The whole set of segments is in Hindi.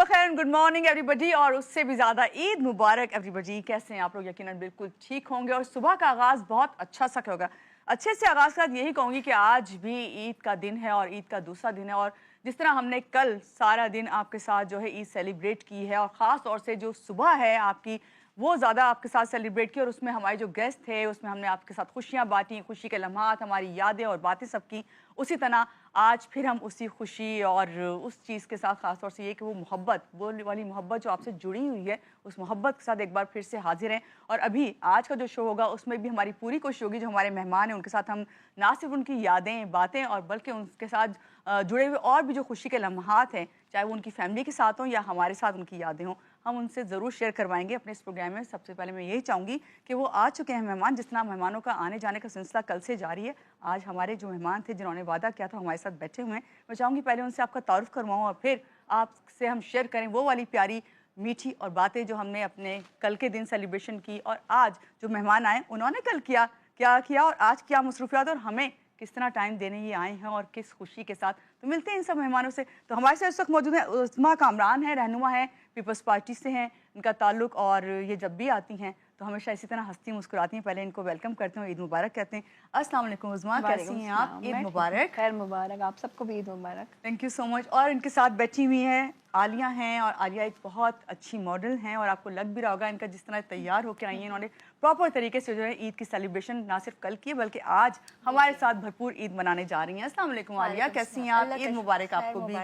सुबह खैर, गुड मॉर्निंग एवरीबॉडी, और उससे भी ज़्यादा ईद मुबारक एवरीबॉडी। कैसे हैं आप लोग? यकीनन बिल्कुल ठीक होंगे और सुबह का आगाज़ बहुत अच्छा सा होगा। अच्छे से आगाज़ के साथ यही कहूँगी कि आज भी ईद का दिन है और ईद का दूसरा दिन है, और जिस तरह हमने कल सारा दिन आपके साथ जो है ईद सेलिब्रेट की है, और ख़ास तौर से जो सुबह है आपकी वो ज़्यादा आपके साथ सेलिब्रेट की, और उसमें हमारे जो गेस्ट थे उसमें हमने आपके साथ खुशियाँ बांटी, खुशी के लम्हात, हमारी यादें और बातें सब की। उसी तरह आज फिर हम उसी खुशी और उस चीज़ के साथ, ख़ास तौर से ये कि वो मोहब्बत, वो वाली मोहब्बत जो आपसे जुड़ी हुई है, उस मोहब्बत के साथ एक बार फिर से हाजिर हैं। और अभी आज का जो शो होगा उसमें भी हमारी पूरी कोशिश होगी, जो हमारे मेहमान हैं उनके साथ हम ना सिर्फ उनकी यादें बातें और बल्कि उनके साथ जुड़े हुए और भी जो खुशी के लम्हात हैं, चाहे वो उनकी फैमिली के साथ हों या हमारे साथ उनकी यादें हों, हम उनसे ज़रूर शेयर करवाएंगे अपने इस प्रोग्राम में। सबसे पहले मैं यही चाहूँगी कि वो आ चुके हैं मेहमान, जिस तरह मेहमानों का आने जाने का सिलसिला कल से जारी है। आज हमारे जो मेहमान थे जिन्होंने वादा किया था हमारे साथ बैठे हुए हैं, मैं चाहूँगी पहले उनसे आपका तारुफ करवाऊँ और फिर आपसे हम शेयर करें वो वाली प्यारी मीठी और बातें जो हमने अपने कल के दिन सेलिब्रेशन की, और आज जो मेहमान आए उन्होंने कल क्या किया और आज क्या मसरूफियात, और हमें किस तरह टाइम देने ये आए हैं और किस खुशी के साथ। तो मिलते हैं इन सब मेहमानों से। तो हमारे साथ इस वक्त मौजूद है उस्मा कामरान है, रहनुमा है, पीपल्स पार्टी से हैं इनका ताल्लुक, और ये जब भी आती हैं तो हमेशा इसी तरह हंसती मुस्कुराती हैं। पहले इनको वेलकम करते हैं, ईद मुबारक कहते हैं। अस्सलाम वालेकुम उस्मा, कैसी हैं आप? ईद मुबारक। खैर मुबारक, आप सबको भी ईद मुबारक। Thank you so much. और इनके साथ बैठी हुई हैं आलिया हैं, और आलिया एक बहुत अच्छी मॉडल हैं और आपको लग भी रहा होगा इनका जिस तरह तैयार होकर आई हैं, इन्होंने प्रॉपर तरीके से जो है ईद की सेलिब्रेशन ना सिर्फ कल की है बल्कि आज हमारे साथ भरपूर ईद मनाने जा रही हैं। अस्सलाम वालेकुम आलिया, कैसी हैं आप? ईद मुबारक आपको भी।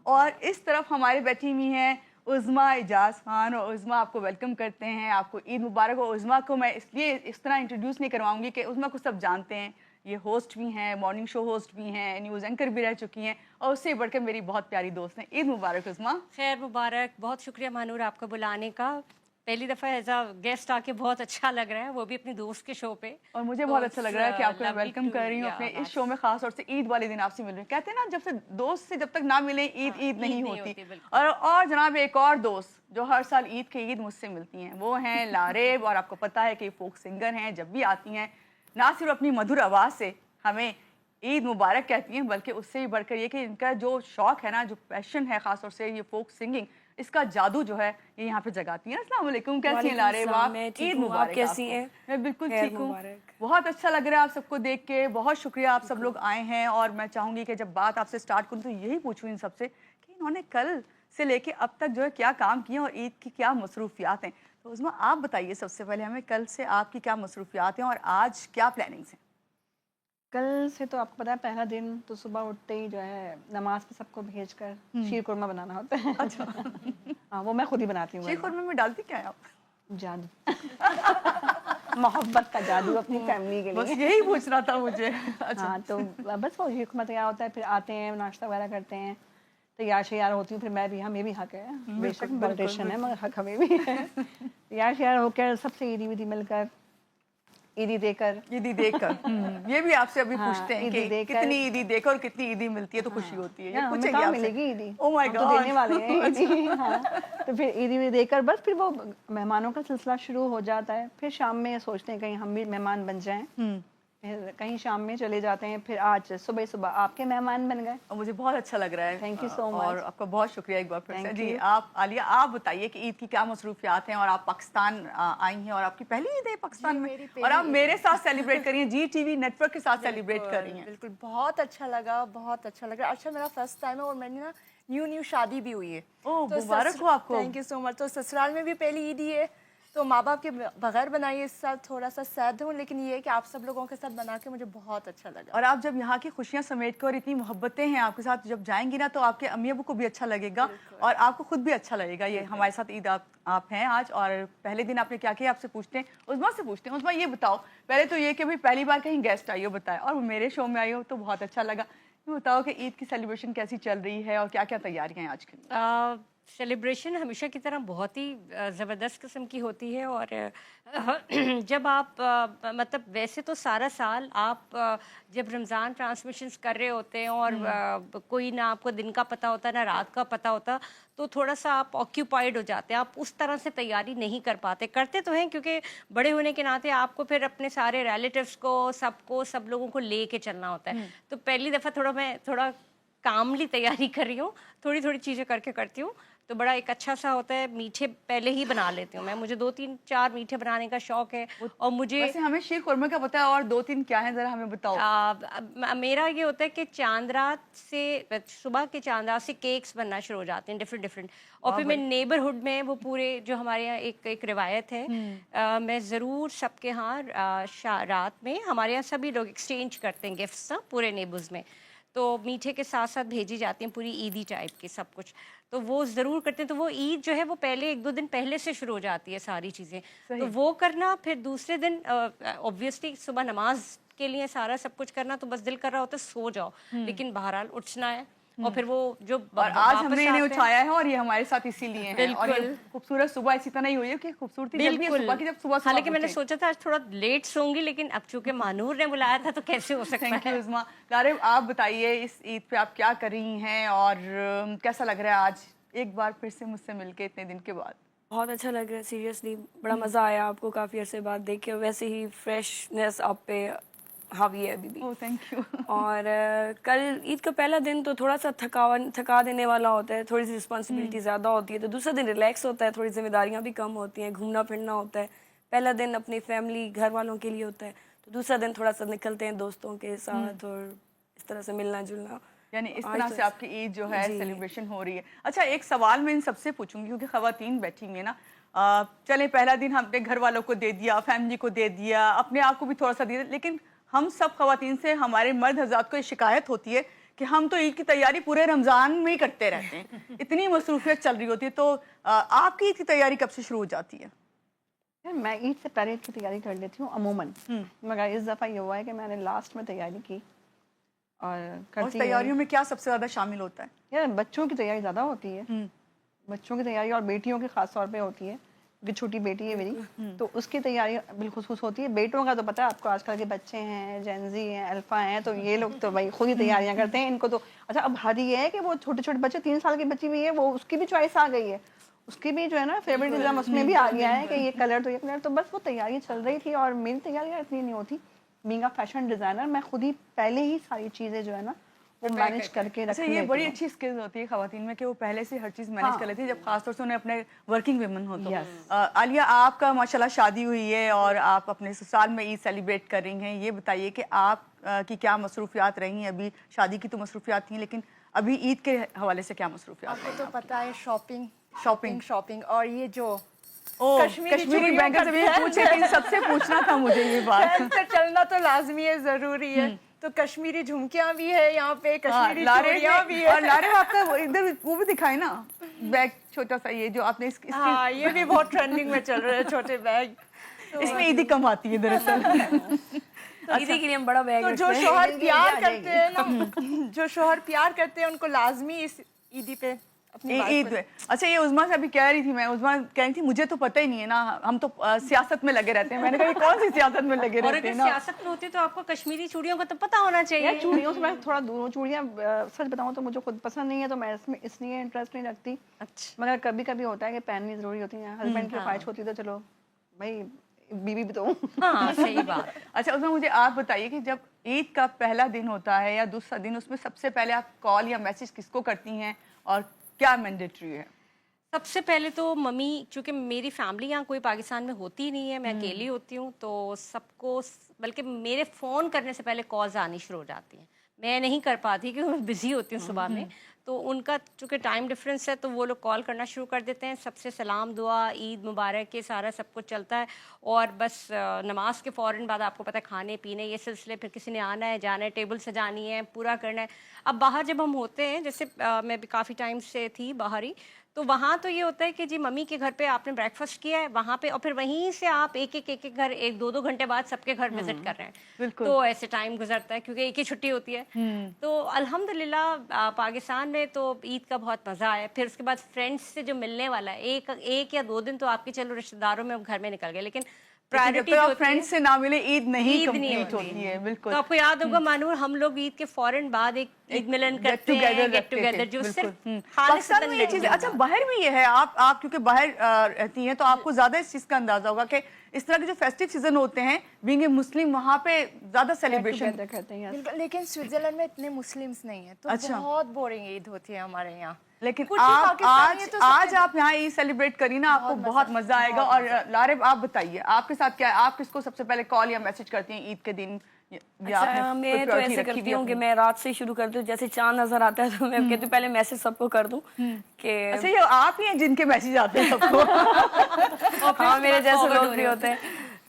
और इस तरफ हमारे बैठी हुई हैं उज़्मा इजाज़ खान, और उज़्मा आपको वेलकम करते हैं, आपको ईद मुबारक। और उज़्मा को मैं इसलिए इस तरह इंट्रोड्यूस नहीं करवाऊंगी कि उज़्मा को सब जानते हैं, ये होस्ट भी हैं, मॉर्निंग शो होस्ट भी हैं, न्यूज़ एंकर भी रह चुकी हैं, और उससे बढ़कर मेरी बहुत प्यारी दोस्त हैं। ईद मुबारक उज़्मा। खैर मुबारक, बहुत शुक्रिया मानूर आपका बुलाने का। पहली दफ़ा एज अ गेस्ट आके बहुत अच्छा लग रहा है, वो भी अपनी दोस्त के शो पे। और मुझे बहुत अच्छा लग रहा है कि आपको मैं वेलकम कर रही हूँ अपने इस शो में, खास तौर से ईद वाले दिन आपसे मिल रही हूँ। कहते हैं ना, जब से दोस्त से जब तक ना मिले ईद नहीं होती। और जनाब एक और दोस्त जो हर साल ईद के ईद मुझसे मिलती हैं वो हैं लारेब, और आपको पता है कि फोक सिंगर हैं। जब भी आती हैं ना सिर्फ अपनी मधुर आवाज़ से हमें ईद मुबारक कहती हैं, बल्कि उससे भी बढ़कर ये कि इनका जो शौक है ना, जो पैशन है, खास तौर से ये फोक सिंगिंग, इसका जादू जो है ये यहाँ पे जगाती हैं। अस्सलाम वालेकुम, कैसी हैं लारेब आप? ईद मुबारक। कैसी हैं? मैं बिल्कुल ठीक हूँ, बहुत अच्छा लग रहा है आप सबको देख के। बहुत शुक्रिया आप सब लोग आए हैं, और मैं चाहूँगी कि जब बात आपसे स्टार्ट करूँ तो यही पूछूँ इन सबसे कि इन्होंने कल से लेके अब तक जो है क्या काम किए और ईद की क्या मसरूफियात हैं। तो उस्मा आप बताइए सबसे पहले हमें, कल से आपकी क्या मसरूफियात हैं और आज क्या प्लानिंग्स हैं? कल से तो आपको पता है पहला दिन तो सुबह उठते ही जो है नमाज पे सबको भेजकर शीर कुरमा बनाना होता है। अच्छा। हाँ, वो मैं खुद ही बनाती हूँ। शीर कुरमा में डालती क्या है आप? जादू। मोहब्बत का जादू अपनी फैमिली के लिए। बस यही पूछना था मुझे। अच्छा। हाँ, तो बस वो शीर कुरमा तैयार होता है, फिर आते हैं नाश्ता वगैरह करते हैं, तैयार शैयार होती हूँ, फिर मैं भी, हमें भी हक है, बेशक मॉडरेशन है मगर हक हमें भी है। तैयार शैयार होकर सबसे ईदी विदी मिलकर ईदी देकर ये भी आपसे अभी पूछते हैं कि कितनी ईदी देकर और कितनी ईदी मिलती है तो खुशी होती है। ये पूछेंगे आपसे। मिलेगी ईदी, ओह माय गॉड, तो देने वाले हैं ईदी। हाँ, तो फिर ईदी देकर बस फिर वो मेहमानों का सिलसिला शुरू हो जाता है। फिर शाम में सोचते हैं कहीं हम भी मेहमान बन जाएं, फिर कहीं शाम में चले जाते हैं। फिर आज सुबह सुबह आपके मेहमान बन गए और मुझे बहुत अच्छा लग रहा है। थैंक यू सो मच, और आपका बहुत शुक्रिया एक बार फिर से। जी आप आलिया, आप बताइए कि ईद की क्या मसरूफियात हैं, और आप पाकिस्तान आई हैं और आपकी पहली ईद है पाकिस्तान में, और आप मेरे साथ सेलिब्रेट कर रही हैं, जी टीवी नेटवर्क के साथ सेलिब्रेट कर रही हैं। बिल्कुल, बहुत अच्छा लगा, बहुत अच्छा लगा। अच्छा, मेरा फर्स्ट टाइम है और मैंने ना न्यू शादी भी हुई है। ओह, मुबारक हो आपको। Thank you so much. तो ससुराल में भी पहली ईद ही है, तो माँ बाप के बगैर बनाई, इस साल थोड़ा सा सैड हूँ, लेकिन ये है कि आप सब लोगों के साथ बना के मुझे बहुत अच्छा लगा। और आप जब यहाँ की खुशियाँ समेट कर और इतनी मोहब्बतें हैं आपके साथ, जब जाएंगी ना तो आपके अम्मी अबू को भी अच्छा लगेगा और आपको खुद भी अच्छा लगेगा। ये हमारे साथ ईद आप हैं आज, और पहले दिन आपने क्या किया आपसे पूछते हैं, उस्मा से पूछते हैं। उस्मा ये बताओ पहले तो ये कि भाई पहली बार कहीं गेस्ट आई हो, बताए, और मेरे शो में आई हो तो बहुत अच्छा लगा। ये बताओ कि ईद की सेलिब्रेशन कैसी चल रही है और क्या क्या तैयारियाँ हैं आज के लिए? सेलिब्रेशन हमेशा की तरह बहुत ही ज़बरदस्त किस्म की होती है। और जब आप मतलब वैसे तो सारा साल आप जब रमज़ान ट्रांसमिशंस कर रहे होते हैं और कोई ना आपको दिन का पता होता ना रात का पता होता, तो थोड़ा सा आप ऑक्यूपाइड हो जाते हैं, आप उस तरह से तैयारी नहीं कर पाते। करते तो हैं क्योंकि बड़े होने के नाते आपको फिर अपने सारे रिलेटिव्स को सब लोगों को ले के चलना होता है। तो पहली दफ़ा मैं थोड़ा कामली तैयारी कर रही हूँ, थोड़ी थोड़ी चीज़ें करके करती हूँ, तो बड़ा एक अच्छा सा होता है। मीठे पहले ही बना लेती हूँ मैं, मुझे 2-3-4 मीठे बनाने का शौक है। और मुझे वैसे हमें शीर खुरमे का पता है, और 2-3 क्या है, जरा हमें बताओ। मेरा ये होता है कि चांद रात से, सुबह के चांद रात से केक्स बनना शुरू हो जाते हैं डिफरेंट डिफरेंट। और फिर मैं नेबरहुड में वो पूरे जो हमारे यहाँ एक एक रिवायत है, मैं ज़रूर सबके यहाँ रात में हमारे यहाँ सभी लोग एक्सचेंज करते हैं गिफ्ट्स ना, पूरे नेबर्स में। तो मीठे के साथ साथ भेजी जाती हैं पूरी ईदी टाइप की सब कुछ, तो वो ज़रूर करते हैं। तो वो ईद जो है वो पहले 1-2 दिन पहले से शुरू हो जाती है सारी चीज़ें, तो वो करना। फिर दूसरे दिन ऑब्वियसली सुबह नमाज के लिए सारा सब कुछ करना, तो बस दिल कर रहा होता है सो जाओ, लेकिन बहरहाल उठना है। और फिर वो जो और आज हमने इन्हें उठाया है, और ये हमारे साथ इसीलिए हैं। और ये बिल्कुल। खूबसूरत सुबह इसी तरह ही हुई है कि खूबसूरती जब भी है बिल्कुल। सुबह की, जब सुबह हालांकि मैंने उठे। सोचा था आज थोड़ा लेट सोऊंगी, लेकिन अब चूंकि मानूर ने बुलाया था तो कैसे हो सकता थैंक यू है। उज़मा। लारिब, आप बताइए इस ईद पे आप क्या कर रही हैं, और कैसा लग रहा है आज एक बार फिर से मुझसे मिलके इतने दिन के बाद? बहुत अच्छा लग रहा है सीरियसली, बड़ा मज़ा आया आपको काफ़ी अरसे बाद देख के। वैसे ही फ्रेशनेस आप पे हावी है अभी भी। Oh thank you. और कल ईद का पहला दिन तो थोड़ा सा थका देने वाला होता है, थोड़ी सी रिस्पॉन्सिबिलिटी ज़्यादा होती है। तो दूसरा दिन रिलैक्स होता है, थोड़ी जिम्मेदारियाँ भी कम होती हैं, घूमना फिरना होता है। पहला दिन अपनी फैमिली घर वालों के लिए होता है, तो दूसरा दिन थोड़ा सा निकलते हैं दोस्तों के साथ और इस तरह से मिलना जुलना। यानी इस आज तरह तो से आपकी ईद जो है सेलिब्रेशन हो रही है। अच्छा, एक सवाल मैं इन सबसे पूछूंगी, क्योंकि खवातीन बैठी हुई है ना। चले पहला दिन हमने घर वालों को दे दिया, फैमिली को दे दिया, अपने आप को भी थोड़ा सा दिया, लेकिन हम सब खवातीन से हमारे मर्द हज़रात को ये शिकायत होती है कि हम तो ईद की तैयारी पूरे रमज़ान में ही करते रहते हैं, इतनी मसरूफियत चल रही होती है। तो आपकी ईद की तैयारी कब से शुरू हो जाती है? यार मैं ईद से पहले ईद की तैयारी कर लेती हूँ अमूमन, मगर इस दफ़ा ये हुआ है कि मैंने लास्ट में तैयारी की और और करती तैयारियों में क्या सबसे ज़्यादा शामिल होता है? यार बच्चों की तैयारी ज़्यादा होती है, बच्चों की तैयारी, और बेटियों की ख़ास तौर पे होती है, क्योंकि छोटी बेटी है मेरी, तो उसकी तैयारी बिलखुसूस होती है। बेटों का तो पता है आपको, आजकल के बच्चे हैं, जेनजी हैं, अल्फा हैं, तो ये लोग तो भाई खुद ही तैयारियां करते हैं। इनको तो अच्छा, अब हद ये है कि वो छोटे छोटे बच्चे, 3 साल की बच्ची भी है, वो उसकी भी चॉइस आ गई है, उसकी भी जो है ना फेवरेटिज्म उसमें भी आ गया है कि ये कलर तो ये कलर, तो बस वो तैयारी चल रही थी। और मेरी तैयारी इतनी नहीं होती, बीइंग अ फैशन डिज़ाइनर मैं खुद ही पहले ही सारी चीज़ें जो है ना वो मैनेज करके रख अच्छा, ये बड़ी अच्छी स्किल्स होती है खवातीन में कि वो पहले से हर चीज़ मैनेज कर लेती है, जब खासतौर से उन्हें अपने वर्किंग वुमेन हो तो। आलिया, आपका माशाल्लाह शादी हुई है और आप अपने ससुराल में ईद सेलिब्रेट कर रही हैं। ये बताइए कि आप की क्या मसरूफियात रही हैं? अभी शादी की तो मसरूफियात थी, लेकिन अभी ईद के हवाले से क्या मसरूफियात आपको रही तो हैं? पता है शॉपिंग शॉपिंग शॉपिंग और ये जो कश्मीरी चूड़ियों बैंगल्स का अभी trend पूछे थे, सबसे पूछना था मुझे ये बात। trend से चलना तो लाजमी है, जरूरी है। तो कश्मीरी झुमकियां भी है यहाँ पे, कश्मीरी लारे चूड़ियां भी है। और लारे आपका इधर वो भी दिखाए ना, बैग छोटा सा, ये जो आपने हाँ, ये भी बहुत ट्रेंडिंग में चल रहे हैं छोटे बैग। इसमें ईदी कम आती है दरअसल। ईदी के लिए हम बड़ा बैग तो जो रखते हैं। शोहर प्यार करते हैं ना, जो शोहर प्यार करते हैं उनको लाजमी इस ईदी पे अपनी बात ईद में। अच्छा, ये उज़मा से अभी कह रही थी मैं, उज़मा कह रही थी मुझे तो पता ही नहीं है ना, हम तो सियासत में लगे रहते हैं। मैंने कहा ये कौन सी सियासत में लगे और रहते अगर हैं ना। सियासत में होती तो आपको कश्मीरी चूड़ियों का तो पता होना चाहिए। यार चूड़ियों से मैं थोड़ा दूर हूँ, चूड़ियाँ सच बताऊँ तो मुझे खुद पसंद नहीं है, तो मैं इसमें इसलिए इंटरेस्ट नहीं रखती। अच्छा। मगर कभी कभी होता है कि पहननी ज़रूरी होती है, हस्बैंड की ख्वाहिश होती है तो चलो भाई, बीवी भी तो हूँ। हाँ, सही बात। अच्छा उज़मा, मुझे आप बताइए कि जब ईद का पहला दिन होता है या दूसरा दिन, उसमें सबसे पहले आप कॉल या मैसेज किसको करती हैं और क्या मैंडेटरी है? सबसे पहले तो मम्मी, चूँकि मेरी फैमिली यहाँ कोई पाकिस्तान में होती नहीं है, मैं अकेली होती हूँ, तो सबको, बल्कि मेरे फ़ोन करने से पहले कॉल्स आनी शुरू हो जाती हैं। मैं नहीं कर पाती क्योंकि मैं बिज़ी होती हूँ सुबह में, तो उनका चूँकि टाइम डिफरेंस है तो वो लोग कॉल करना शुरू कर देते हैं। सबसे सलाम दुआ, ईद मुबारक, ये सारा सब कुछ चलता है। और बस नमाज के फ़ौरन बाद आपको पता है खाने पीने ये सिलसिले, फिर किसी ने आना है जाना है, टेबल सजानी है, पूरा करना है। अब बाहर जब हम होते हैं, जैसे मैं भी काफ़ी टाइम से थी बाहर ही, तो वहाँ तो ये होता है कि जी मम्मी के घर पे आपने ब्रेकफास्ट किया है वहाँ पे, और फिर वहीं से आप एक एक घर 1-2 घंटे बाद सबके घर विजिट कर रहे हैं। तो ऐसे टाइम गुजरता है क्योंकि एक ही छुट्टी होती है। तो अल्हम्दुलिल्लाह पाकिस्तान में तो ईद का बहुत मज़ा आया। फिर उसके बाद फ्रेंड्स से जो मिलने वाला है, एक या 2 दिन तो आपके चलो रिश्तेदारों में घर में निकल गए, लेकिन प्रायोरिटी जो होती है फ्रेंड्स से ना मिले ईद नहीं ईद नहीं कंप्लीट होती है। बिल्कुल। तो आपको याद होगा मानूर, हम लोग ईद के फौरन बाद एक ईद मिलन करते हैं, गेट टुगेदर, जो सिर्फ पाकिस्तान में ये चीज अच्छा बाहर भी ये है। आप क्योंकि बाहर रहती हैं तो आपको ज्यादा इस चीज का अंदाजा होगा कि इस तरह के जो फेस्टिव सीजन होते हैं, बीइंग ए मुस्लिम, वहाँ पे ज्यादा सेलिब्रेशन करते हैं। बिल्कुल, लेकिन स्विट्जरलैंड में इतने मुस्लिम्स नहीं है, तो अच्छा। बहुत बोरिंग ईद होती है हमारे यहाँ। लेकिन कुछ भी पाकिस्तानी है तो आज आप यहाँ ईद सेलिब्रेट करी ना, आपको बहुत मजा आएगा। और लारिब आप बताइए, आपके साथ क्या है? आप किसको सबसे पहले कॉल या मैसेज करती हैं ईद के दिन? अच्छा, मैं तो ऐसे करती हूँ कि मैं रात से शुरू करती हूँ, जैसे चांद नजर आता है तो मैं कहती हूँ पहले मैसेज सबको कर दूँ कि अच्छा, ये आप ही हैं जिनके मैसेज आते हैं सबको? हाँ, मेरे जैसे लोग भी होते हैं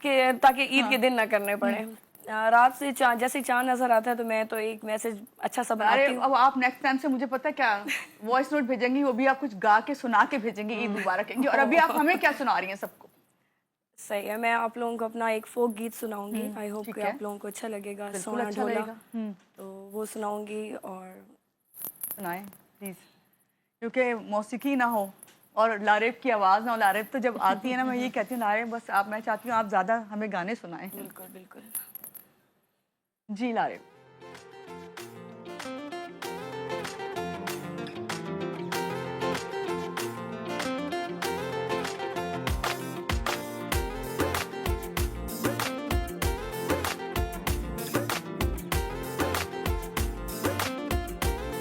कि ताकि ईद के दिन ना करने पड़े। रात से जैसे चांद नजर आता है तो मैं तो एक मैसेज अच्छा सा बनाती अरे हूँ। अब आप नेक्स्ट टाइम से मुझे पता है क्या वॉइस नोट भेजेंगी, वो भी आप कुछ गा के सुना के भेजेंगी, ईद मुबारक कहेंगी। और अभी आप हमें क्या सुना रही हैं सबको? सही है, मैं आप लोगों को अपना एक फोक गीत सुनाऊंगी। आई होप कि आप लोगों को अच्छा लगेगा। सोना अच्छा ढोला, लगेगा। तो वो सुनाऊंगी। और सुनाएं प्लीज, क्योंकि मौसीकी ना हो और लारेब की आवाज़ ना हो। लारेब तो जब आती है ना, मैं ये कहती हूँ लारेब बस आप, मैं चाहती हूँ आप ज़्यादा हमें गाने सुनाएं। बिल्कुल बिल्कुल। जी लारेब।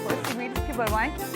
और बीट्स की परवाएं क्या?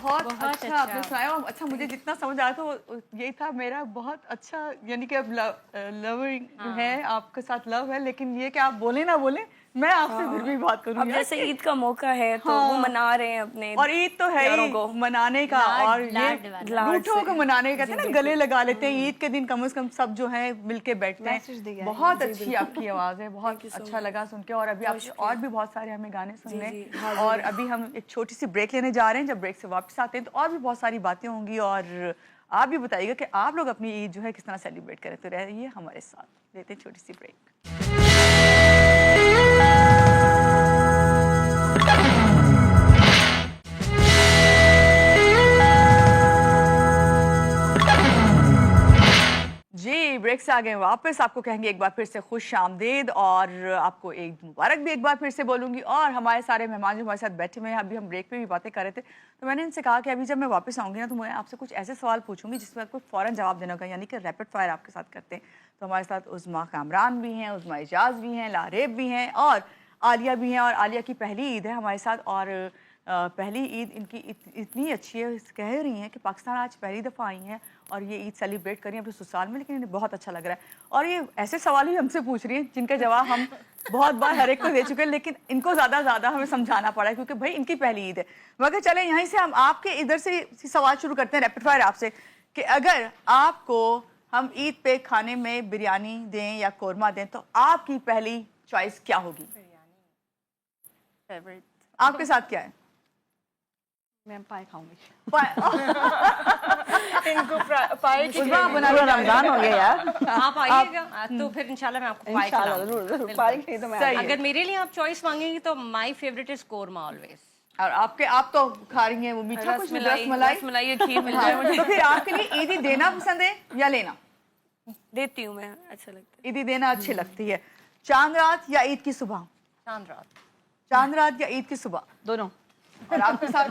बहुत अच्छा आपने सुनाया। और अच्छा, मुझे जितना समझ आया तो यही था मेरा बहुत अच्छा, यानी कि अब लविंग है, आपके साथ लव है, लेकिन ये कि आप बोले ना बोले, मैं आपसे फिर भी बात करूंगी। अब जैसे ईद का मौका है तो वो मना रहे हैं अपने, और ईद तो है ही मनाने का, और ये रूठों को मनाने का, कहते हैं ना, गले लगा लेते हैं ईद के दिन, कम से कम सब जो है मिलके बैठते हैं। बहुत अच्छी आपकी आवाज है, बहुत अच्छा लगा सुन के। और अभी आपके और भी बहुत सारे हमें गाने सुनने, और अभी हम एक छोटी सी ब्रेक लेने जा रहे हैं। जब ब्रेक से वापस आते हैं तो और भी बहुत सारी बातें होंगी, और आप भी बताइएगा कि आप लोग अपनी ईद जो है किस तरह सेलिब्रेट करें। तो रहिए हमारे साथ, लेते हैं छोटी सी ब्रेक। जी, ब्रेक से आ गए वापस। आपको कहेंगे एक बार फिर से खुश आमदीद, और आपको ईद मुबारक भी एक बार फिर से बोलूंगी। और हमारे सारे मेहमान जो हमारे साथ बैठे हुए हैं, अभी हम ब्रेक पे भी बातें कर रहे थे, तो मैंने इनसे कहा कि अभी जब मैं वापस आऊँगी ना, तो मैं आपसे कुछ ऐसे सवाल पूछूंगी जिसमें आपको फ़ौरन जवाब देना होगा, यानी कि रैपिड फायर आपके साथ करते हैं। तो हमारे साथ उज़्मा कामरान भी हैं, उज़्मा एजाज भी हैं, लारेब भी हैं, और आलिया भी हैं। और आलिया की पहली ईद है हमारे साथ, और पहली ईद इनकी इतनी अच्छी है, कह रही हैं कि पाकिस्तान आज पहली दफ़ा आई हैं और ये ईद सेलिब्रेट करी अपने ससुराल में, लेकिन इन्हें बहुत अच्छा लग रहा है। और ये ऐसे सवाल ही हमसे पूछ रही हैं जिनका जवाब हम बहुत बार हर एक को दे चुके हैं, लेकिन इनको ज़्यादा हमें समझाना पड़ा है क्योंकि भाई इनकी पहली ईद है। मगर चले यहीं से हम आपके इधर से सवाल शुरू करते हैं रैपिड फायर आपसे, कि अगर आपको हम ईद पे खाने में बिरयानी दें या कोरमा दें तो आपकी पहली चॉइस क्या होगी? फेवरेट। आपके साथ क्या है? मैं पाए खाऊंगी। इनको पाए की पूरा रमजान हो गया यार। आप आइएगा तो फिर इंशाल्लाह मैं आपको पाए इंशाल्लाह खिलाऊंगी। जरूर पाए खिलाएं तो मैं सही है। अगर मेरे लिए आप चॉइस मांगेंगी तो my favourite is korma always. और आप तो खा रही हैं वो मीठा कुछ रसमलाई। रसमलाई या खीर मिल जाए मुझे तो फिर आपके लिए ईदी देना पसंद है या लेना? देती हूँ मैं, अच्छा लगता है। ईदी देना अच्छी लगती है। चांद रात या ईद की सुबह? चांद रात। चांद रात या ईद की सुबह? दोनों। और आपके साथ?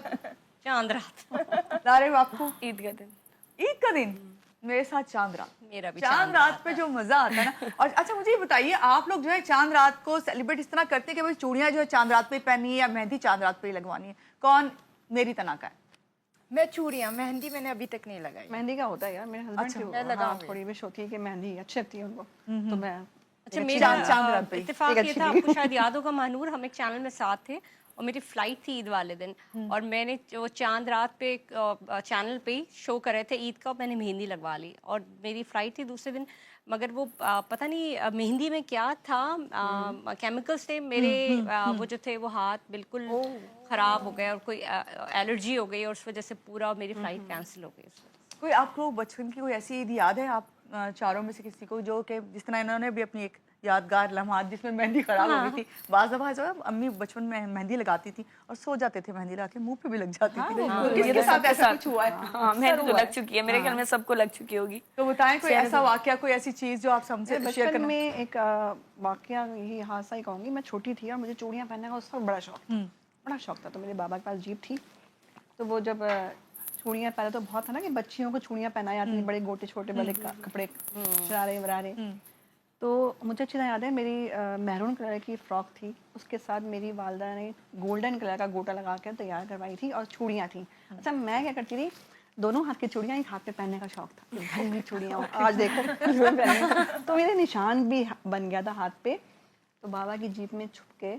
चांद रात। लारे आपको? ईद का दिन। ईद का दिन? मेरे साथ चांद रात। मेरा भी चांद रात पे जो मजा आता है ना। और अच्छा मुझे ये बताइए, आप लोग जो है चांद रात को सेलिब्रेट इस तरह करते हैं कि भाई चूड़ियां जो है चांद रात पे पहननी है या मेहंदी चांद रात पे ही लगवानी है? कौन मेरी तना का है? मैं चूड़ियाँ, मेहंदी मैंने अभी तक नहीं लगाई। मेहंदी का होता है यार, मेरे हस्बैंड अच्छा, की मैं हाँ, लगाऊंगी। थोड़ी विश होती है कि मेहंदी अच्छी लगती है उनको, तो मैं अच्छा चांद मेरा रात पे ही। इत्तेफाक एक ये अच्छी था, लगी। आपको शायद याद होगा महानूर, हम एक चैनल में साथ थे और मेरी फ्लाइट थी ईद वाले दिन और मैंने वो चांद रात पे एक चैनल पे ही शो कर रहे थे ईद का, मैंने मेहंदी लगवा ली और मेरी फ्लाइट थी दूसरे दिन, मगर वो पता नहीं मेहंदी में क्या था, केमिकल्स थे मेरे, वो जो थे वो हाथ बिल्कुल ख़राब हो गए और कोई एलर्जी हो गई और उस वजह से पूरा मेरी फ्लाइट कैंसिल हो गई। कोई आपको बचपन की कोई ऐसी ईद याद है आप चारों में से किसी को, जो कि जिस तरह इन्होंने भी अपनी एक यादगार लम्हात जिसमें मेहंदी खराब हो गई थी? बाज़ दफ़ा जो है अम्मी बचपन में मेहंदी लगाती थी और सो जाते थे, मेहंदी लगा के मुंह पे भी लग जाती थी। तो किसके साथ ऐसा कुछ हुआ है? हाँ, मेहंदी तो लग चुकी है, मेरे ख्याल में सबको लग चुकी होगी। तो बताएं कोई ऐसा वाकया, कोई ऐसी चीज जो आप हमसे शेयर बचपन करना। में एक वाकया यही हादसा ही कहूँगी। मैं छोटी थी और मुझे चूड़ियाँ पहनने का उस वक्त बड़ा शौक था। तो मेरे बाबा के पास जीप थी, तो वो जब चूड़ियाँ पहले तो बहुत था ना कि बच्चियों को चूड़ियाँ पहनाई जाती थी, बड़े गोटे छोटे बड़े कपड़े, शरारे वरारे। तो मुझे अच्छी तरह याद है, मेरी मैरून कलर की फ्रॉक थी, उसके साथ मेरी वालदा ने गोल्डन कलर का गोटा लगा कर तैयार करवाई थी और चूड़ियाँ थी। अच्छा मैं क्या करती थी, दोनों हाथ की चूड़ियाँ एक हाथ पे पहनने का शौक था, भाई मेरी चूड़ियाँ आज देखो तो मेरे निशान भी बन गया था हाथ पे। तो बाबा की जीप में छुप के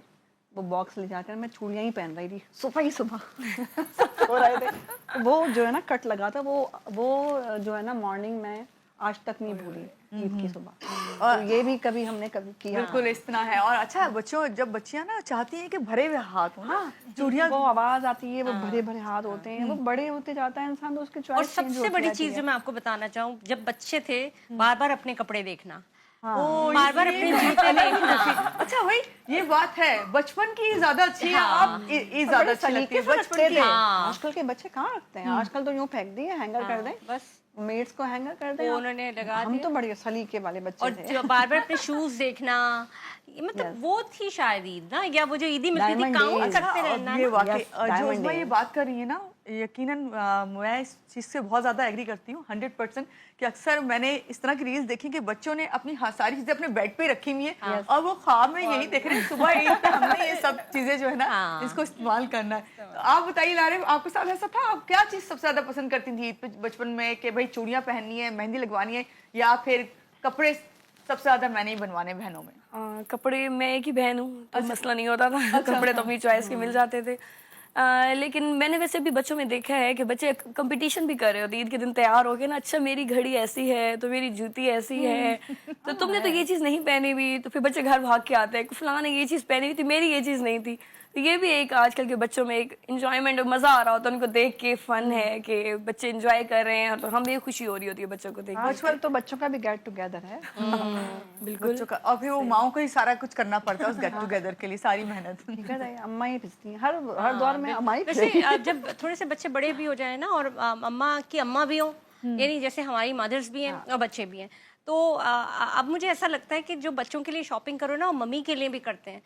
वो बॉक्स ले जाकर मैं चूड़ियाँ ही पहन रही थी सुबह हो रहे थे। तो वो जो है ना कट लगा था, वो जो है ना मॉर्निंग में आज तक नहीं भूली, ईद की सुबह। और ये भी कभी हमने कभी किया। बिल्कुल इस तरह है। और अच्छा बच्चों, जब बच्चियां ना चाहती हैं कि भरे हुए हाथ हो ना, चूड़ियाँ वो आवाज आती है, वो भरे भरे हाथ होते हैं, वो बड़े होते जाता है इंसान तो उसकी और चॉइस चेंज सबसे होती बड़ी रहती चीज है। जो मैं आपको बताना चाहूँ, जब बच्चे थे बार बार अपने कपड़े देखना, ओ, बार बार ये अपने जूते देखना। अच्छा भाई ये बात है, बचपन की ज्यादा अच्छी है। आप ये ज्यादा बड़े अच्छी लगती सलीके है से बचपन रखते की। थे। आजकल के बच्चे कहाँ रखते हैं, आजकल तो यूं फेंक दिए, हैंगर कर दें, बस मेड्स को हैंगर कर दें। वो उन्होंने लगा हम तो बड़े सलीके वाले बच्चे और थे। जो बार बार अपने शूज देखना, ये मतलब वो थी शायद ईद ना, या वो जो ईदी मिलती थी Diamond काउंट days। करते रहना ये ना। वाकई Yes, जो diamond उस्मा ये days। बात कर रही है ना, यकीनन मैं इस चीज़ से बहुत ज़्यादा एग्री करती हूँ 100%। कि अक्सर मैंने इस तरह की रील्स देखी कि बच्चों ने अपनी सारी चीज़ें अपने बेड पे रखी हुई हैं और वो ख्वाब में यही देख रहे हैं सुबह ईद पे हमने ये सब चीज़ें जो है ना इसको इस्तेमाल करना है। तो आप बताइए लारे, आपके साथ ऐसा था? आप क्या चीज़ सबसे ज़्यादा पसंद करती थी ईद पे बचपन में, कि भाई चूड़ियाँ पहननी है, मेहंदी लगवानी है, या फिर कपड़े सबसे ज़्यादा मैंने ही बनवाने बहनों में? कपड़े मैं एक ही बहन हूँ तो मसला नहीं होता था। कपड़े तो अपनी चॉइस के मिल जाते थे। लेकिन मैंने वैसे भी बच्चों में देखा है कि बच्चे कंपटीशन भी कर रहे होते ईद के दिन, तैयार हो गए ना, अच्छा मेरी घड़ी ऐसी है तो मेरी जूती ऐसी है, तो तुमने तो ये चीज़ नहीं पहनी हुई, तो फिर बच्चे घर भाग के आते हैं फलाना ने ये चीज़ पहनी हुई थी, मेरी ये चीज़ नहीं थी। तो ये भी एक आजकल के बच्चों में एक इंजॉयमेंट और मज़ा आ रहा होता है, उनको देख के फन है कि बच्चे इंजॉय कर रहे हैं, तो हमें खुशी हो रही होती है बच्चों को देख के। आजकल तो बच्चों का भी गेट टुगेदर है। बिल्कुल बच्चों का, और फिर वो माओ को ही सारा कुछ करना पड़ता है उस गेट टुगेदर के लिए, सारी मेहनत। ठीक है, अम्मा ही पिसती हैं, हर दौर में अम्मा ही वैसे जब थोड़े से बच्चे बड़े भी हो जाए ना और अम्मा की अम्मा भी हो, यानी जैसे हमारी मदर्स भी हैं और बच्चे भी हैं, तो अब मुझे ऐसा लगता है कि जो बच्चों के लिए शॉपिंग करो ना, वो मम्मी के लिए भी करते हैं,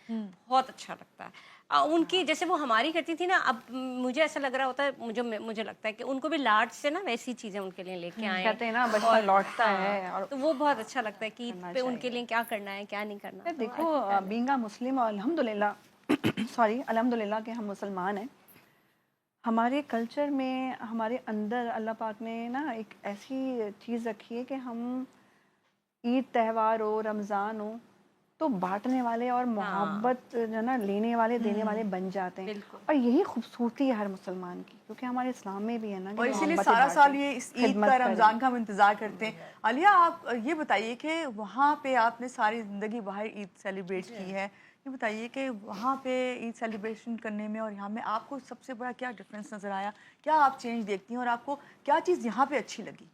बहुत अच्छा लगता है। उनकी जैसे वो हमारी करती थी ना, अब मुझे ऐसा लग रहा होता है, मुझे लगता है कि उनको भी लाड से ना वैसी चीजें उनके लिए लेके आए। कहते हैं ना बचपन लौटता है, और तो वो बहुत अच्छा लगता है कि ईद पे उनके लिए क्या करना है क्या नहीं करना। देखो बीइंग अ मुस्लिम, और अल्हम्दुलिल्लाह सॉरी अल्हम्दुलिल्लाह कि हम मुसलमान हैं, हमारे कल्चर में हमारे अंदर अल्लाह पाक ने ना एक ऐसी चीज़ रखी है कि हम ईद त्यौहार हो, रमज़ान हो, तो बांटने वाले और मोहब्बत जो ना लेने वाले देने वाले बन जाते हैं। और यही खूबसूरती है हर मुसलमान की, क्योंकि हमारे इस्लाम में भी है ना कि और इसीलिए मोहब्बतें सारा साल बांटें, ये इस ईद खिदमत का करें। रमज़ान का हम इंतज़ार करते हैं। आलिया, आप ये बताइए कि वहाँ पे आपने सारी ज़िंदगी बाहर ईद सेलिब्रेट की है, ये बताइए कि वहाँ पे ईद सेलिब्रेशन करने में और यहाँ में आपको सबसे बड़ा क्या डिफरेंस नज़र आया? क्या आप चेंज देखती हैं और आपको क्या चीज़ यहाँ पे अच्छी लगी?